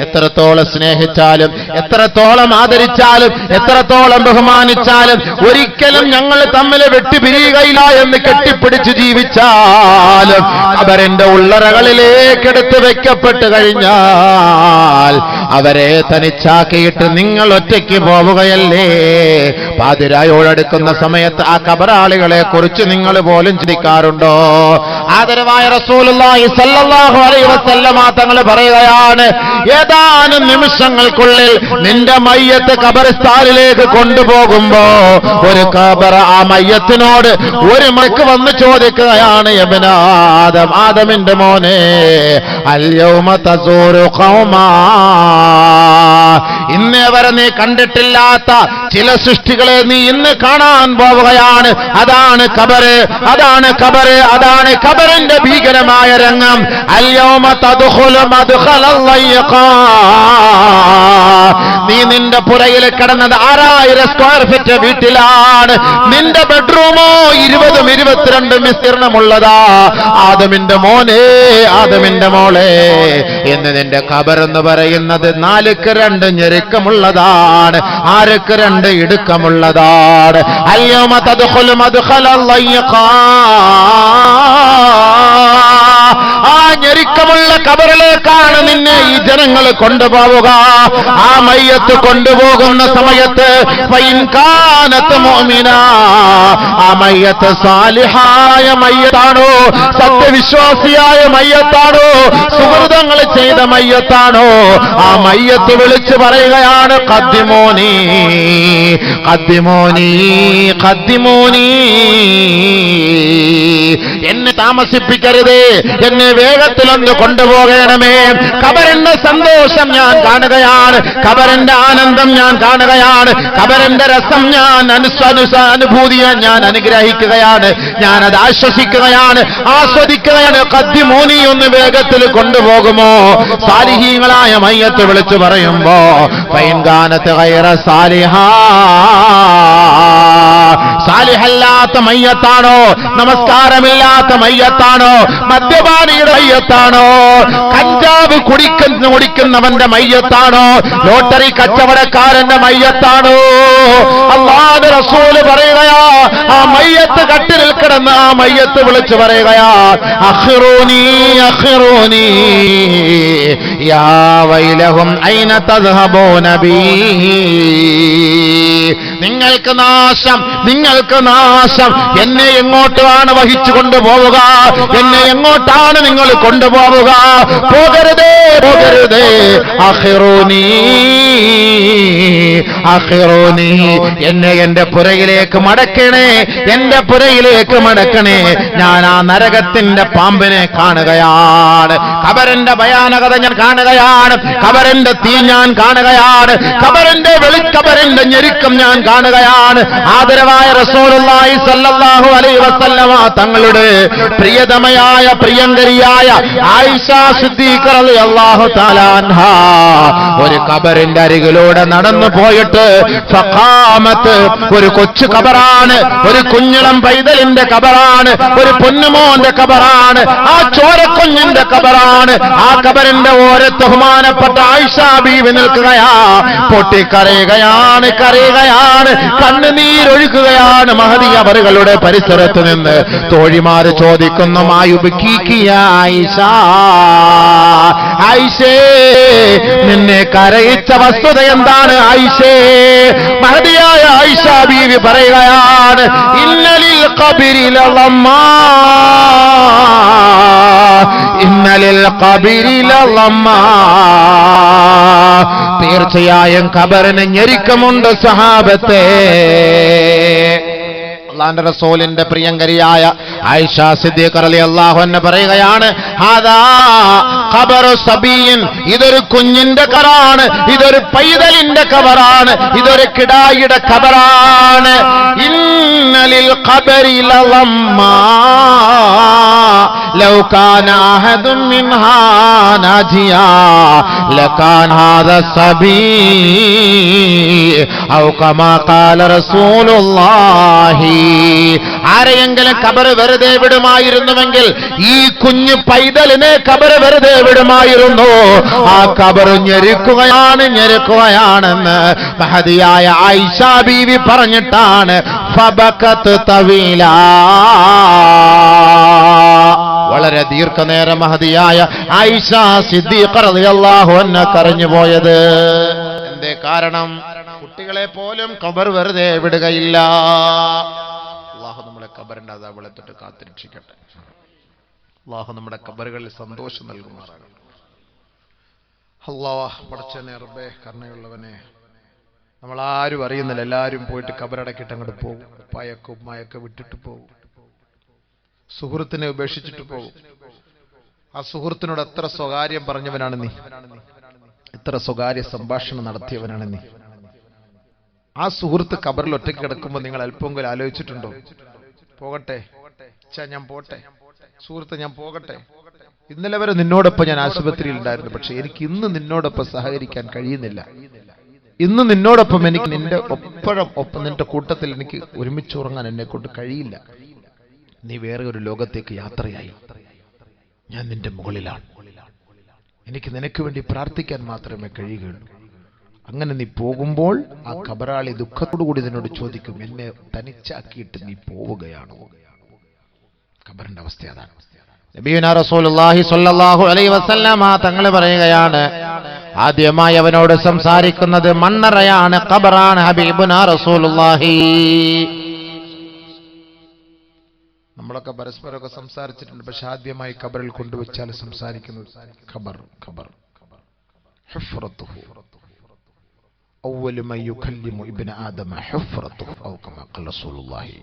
എത്രത്തോളം സ്നേഹിച്ചാലും, എത്രത്തോളം ആദരിച്ചാലും, എത്രത്തോളം ബഹുമാനിച്ചാലും ഒരിക്കലും ഞങ്ങൾ തമ്മിൽ വെട്ടിപിരിയുകയില്ല എന്ന് കെട്ടിപ്പിടിച്ച് ജീവിച്ചാലും അവരെന്റെ ഉള്ളറകളിലേക്ക് എടുത്ത് വെക്കപ്പെട്ട് കഴിഞ്ഞാൽ അവരെ തനിച്ചാക്കിയിട്ട് നിങ്ങൾ ഒറ്റയ്ക്ക് പോവുകയല്ലേ? പാതിരായോടടുക്കുന്ന സമയത്ത് ആ കബറാളികളെ കുറിച്ച് നിങ്ങൾ പോലും ചിന്തിക്കാറുണ്ടോ? ആദരവായ റസൂലുള്ളാഹി സ്വല്ലല്ലാഹു അലൈഹി വസല്ലമ തങ്ങൾ പറയുകയാണ്, ഏതാനും നിമിഷങ്ങൾക്കുള്ളിൽ നിന്റെ മയ്യത്ത് ഖബർസ്ഥാനിലേക്ക് കൊണ്ടുപോകുമ്പോ ഒരു ഖബർ ആ മയ്യത്തിനോട് ഒരു മലക്ക് വന്ന് ചോദിക്കുകയാണ്, യബ്ന ആദം, ആദമിന്റെ മോനെ, അൽ യൗമ തസൂറു ഖൗമാ, ഇന്നേ വരെ നീ കണ്ടിട്ടില്ലാത്ത ചില സൃഷ്ടികളെ നീ ഇന്ന് കാണാൻ പോവുകയാണ്. അതാണ് ഖബറ്, അതാണ് ഖബറ്, അതാണ് ഖബറിന്റെ ഭീകരമായ രംഗം. അൽ യൗമ തദ്ഖുലു മദ്ഖലൽ ലയ്ഖാൻ, നീ നിന്റെ പുരയിൽ കിടന്നത് 6000 സ്ക്വയർ ഫീറ്റ് വീട്ടിലാണ്. നിന്റെ ബെഡ്റൂമോ 20-22 വിസ്തീർണമുള്ളതാ. ആദമിന്റെ മോനെ, ആദമിന്റെ മോളെ, എന്ന് നിന്റെ ഖബർ എന്ന് പറയുന്നത് 4ക്ക് 2 ഞെരുക്കമുള്ളതാണ്, 6ക്ക് 2 ഇടുക്കമുള്ളതാണ്. അൽയൗമ തദ്ഖുലു മദ്ഖലൽ ലയ്ഖാ. ആ ഞെരുക്കമുള്ള ഖബറിലേക്കാണ് നിന്നെ ഈ ജനങ്ങൾ കൊണ്ടുപോവുക. ആ മയ്യത്ത് കൊണ്ടുപോകുന്ന സമയത്ത് ഫൈൻ കാനത് മുഅ്മിനാ, ആ മയ്യത്ത് സാലിഹായ മയ്യത്താണോ, സത്യവിശ്വാസിയായ മയ്യത്താണോ, സുഹൃതങ്ങൾ ചെയ്ത മയ്യത്താണോ, ആ മയ്യത്ത് വിളിച്ചു പറയുകയാണ് ഖദ്ദിമൂനി ഖദ്ദിമൂനി ഖദ്ദിമൂനി, എന്നെ താമസിപ്പിക്കരുതേ, എന്നെ വേഗത്തിലൊന്ന് കൊണ്ടുപോകണമേ. ഖബറിന്റെ സന്തോഷം ഞാൻ കാണുകയാണ്, ഖബറിന്റെ ആനന്ദം ഞാൻ കാണുകയാണ്, ഖബറിന്റെ രസം ഞാൻ അനുഭൂതിയെ ഞാൻ അനുഗ്രഹിക്കുകയാണ്, ഞാനത് ആശ്വസിക്കുകയാണ്, ആസ്വദിക്കുകയാണ്. ഖദ്ദിമൂനി, ഒന്ന് വേഗത്തിൽ കൊണ്ടുപോകുമോ? സാലിഹീങ്ങളായ മയ്യത്ത് വിളിച്ചു പറയുമ്പോ ഫൈൻ കാനത് ഗൈറ സാലിഹാ, സാലിഹല്ലാത്ത മയ്യത്താണോ, നമസ്കാരമില്ലാത്ത മയ്യത്താണോ, മദ്യപാനിയുടെ മയ്യത്താണോ, കഞ്ചാവ് കുടിക്കുന്നവന്റെ മയ്യത്താണോ, ലോട്ടറി കച്ചവടക്കാരന്റെ മയ്യത്താണോ? അല്ലാഹുവിന്റെ റസൂല് പറയുകയാ, ആ മയ്യത്ത് കട്ടിലിൽ കിടന്ന് ആ മയ്യത്ത് വിളിച്ചു പറയുകയാ, അഖിറൂനി അഖിറൂനി യാ വൈലഹും ഐന തദ്ഹബൂന ബി. നിങ്ങൾക്ക് നാശം, നിങ്ങൾക്ക് നാശം, എന്നെ എങ്ങോട്ടാണ് വഹിച്ചു കൊണ്ടുപോവുക, എന്നെ എങ്ങോട്ടാണ് നിങ്ങൾ കൊണ്ടുപോവുക? പോകരുതേ, പോകരുതേ. അഖിറൂനി അഖിറൂനി, എന്നെ എന്റെ പുരയിലേക്ക് മടക്കണേ, എന്റെ പുരയിലേക്ക് മടക്കണേ. ഞാൻ ആ നരകത്തിന്റെ പാമ്പിനെ കാണുകയാണ്, ഖബറിന്റെ ഭയാനകത ഞാൻ കാണുകയാണ്, ഖബറിന്റെ തീ ഞാൻ കാണുകയാണ്, ഖബറിന്റെ ഖബറിന്റെ ഞെരുക്കം ഞാൻ കാണുകയാണ്. ആദരവായ റസൂലുള്ളാഹി സ്വല്ലല്ലാഹു അലൈഹി വസല്ലമ തങ്ങളുടെ പ്രിയതമയായ പ്രിയങ്കരിയായ ആയിഷ സിദ്ദീഖ റളിയല്ലാഹു തആല അൻഹാ ഒരു ഖബറിന്റെ അരികിലൂടെ നടന്നു പോയിട്ട് ഫഖാമത്ത്, ഒരു കൊച്ചു ഖബറാണ്, ഒരു കുഞ്ഞിളം പൈതലിന്റെ ഖബറാണ്, ഒരു പൊന്നുമോന്റെ ഖബറാണ്, ആ ചോരക്കുഞ്ഞിന്റെ ഖബറാണ്. ആ ഖബറിന്റെ ഓരത്ത് ബഹുമാനപ്പെട്ട ആയിഷ ബീവി നിൽക്കുകയാ, പൊട്ടിക്കരയുകയാണ്, കരയുകയാണ്, കണ്ണുനീരൊഴുക്കുകയാണ്. മഹദി അവറുകളുടെ പരിസരത്ത് നിന്ന് തോഴിമാര് ചോദിക്കുന്നു, മായുബ്കീകിയ ആയിഷ, ആയിഷേ നിന്നെ കരയിച്ച വസ്തുത എന്താണ് ആയിഷേ? മഹദിയായ ആയിഷ ബീവി പറയുകയാണ്, ഇന്നലിൽ ഖബരിൽ ലമ്മാ, ഇന്നലിൽ ഖബരിൽ ലമ്മാ, തീർച്ചയായും ഖബറിന് ഞെരുക്കമുണ്ട് സഹാബത്തെ. അല്ലാഹുവിന്റെ റസൂലിന്റെ പ്രിയങ്കരിയായ ആയിഷ സിദ്ദീഖ റളിയല്ലാഹു അൻഹ പറയുകയാണ്, ഹാദാ ഖബറു സബീൻ, ഇതൊരു കുഞ്ഞിന്റെ ഖബറാണ്, ഇതൊരു പൈതലിന്റെ ഖബറാണ്, ഇതൊരു കിടായിയുടെ ഖബറാണ്. ഇന്നലിൽ ഖബരി ലമ്മാ ലൗ കാന അഹദും മിൻഹാ നാജിയാ ലകാന ഹാദാ സബീ ഔ കമാ ഖാല റസൂലുള്ളാഹി. ആരെയെങ്കിലും ഖബർ വെറുതെ വിടുമായിരുന്നുവെങ്കിൽ ഈ കുഞ്ഞു പൈതലിനെ ഖബർ വെറുതെ വിടുമായിരുന്നു. ആ ഖബർ ഞെരുക്കുകയാണ്, ഞെരുക്കുകയാണെന്ന് മഹദിയായ ആയിഷ ബീവി പറഞ്ഞിട്ടാണ് ഫബകത് തവീലാ, വളരെ ദീർഘനേരം മഹദിയായ ആയിഷ സിദ്ദീഖ റളിയല്ലാഹു അൻഹ കരഞ്ഞുപോയത്. എന്തേ കാരണം? കുട്ടികളെ പോലും ഖബർ വെറുതെ വിടുകയില്ല. അല്ലാഹു നമ്മളെ ഖബറിന്റെ അദാബുകളെ തൊട്ട് കാത്തിരക്ഷിക്കട്ടെ. അല്ലാഹു നമ്മുടെ ഖബറുകളിൽ സന്തോഷം നൽകുമാറാകട്ടെ. അല്ലാഹ് പടച്ചവനെ, റബ്ബേ കരുണയുള്ളവനെ, നമ്മളാരും അറിയുന്നില്ല, എല്ലാവരും പോയിട്ട് ഖബറടക്കിട്ട് അങ്ങോട്ട് പോകും. ഉപ്പായൊക്കെ ഉമ്മായൊക്കെ വിട്ടിട്ട് പോകും, സുഹൃത്തിനെ ഉപേക്ഷിച്ചിട്ട് പോകും. ആ സുഹൃത്തിനോട് എത്ര സ്വകാര്യം പറഞ്ഞവനാണ് നീ, എത്ര സ്വകാര്യ സംഭാഷണം നടത്തിയവനാണ് നീ. ആ സുഹൃത്ത് ഖബറിൽ ഒറ്റയ്ക്ക് കിടക്കുമ്പോൾ നിങ്ങൾ അല്പമെങ്കിലും ആലോചിച്ചിട്ടുണ്ടോ? പോകട്ടെ, ഞാൻ പോട്ടെ, സുഹൃത്ത് ഞാൻ പോകട്ടെ, ഇന്നലെ വരെ നിന്നോടൊപ്പം ഞാൻ ആശുപത്രിയിൽ ഉണ്ടായിരുന്നു, പക്ഷെ എനിക്ക് ഇന്ന് നിന്നോടൊപ്പം സഹകരിക്കാൻ കഴിയുന്നില്ല. ഇന്ന് നിന്നോടൊപ്പം എനിക്ക് നിന്റെ ഒപ്പം നിന്റെ കൂട്ടത്തിൽ എനിക്ക് ഒരുമിച്ച് ഉറങ്ങാൻ എന്നെ കൊണ്ട് കഴിയില്ല. നീ വേറെ ഒരു ലോകത്തേക്ക് യാത്രയായി, ഞാൻ നിന്റെ മുകളിലാണ്. എനിക്ക് നിനക്ക് വേണ്ടി പ്രാർത്ഥിക്കാൻ മാത്രമേ കഴിയുകയുള്ളൂ. അങ്ങനെ നീ പോകുമ്പോൾ ആ ഖബറാളി ദുഃഖത്തോടുകൂടി നിന്നോട് ചോദിക്കും, എന്നെ തനിച്ചാക്കിയിട്ട് നീ പോവുകയാണോ? ഖബറിന്റെ അവസ്ഥ അതാണ്. നബിയുനാ റസൂലുള്ളാഹി സ്വല്ലല്ലാഹു അലൈഹി വസല്ലമ തങ്ങൾ പറയുകയാണ്, ആദ്യമായി അവനോട് സംസാരിക്കുന്നത് മണ്ണറയാണ്, ഖബറാണ്. ഹബീബുനാ റസൂലുള്ളാഹി. നമ്മളൊക്കെ പരസ്പരമൊക്കെ സംസാരിച്ചിട്ടുണ്ട്, പക്ഷെ ആദ്യമായി ഖബറിൽ കൊണ്ടുവച്ചാൽ സംസാരിക്കുന്നത് ഖബർ. ഹുഫ്റത്തുഹു അവ്വലു മൻ യുകല്ലിമു ഇബ്ന ആദമ ഹുഫ്റത്തുഹു ഔ കമാ ഖല റസൂലുള്ളാഹി.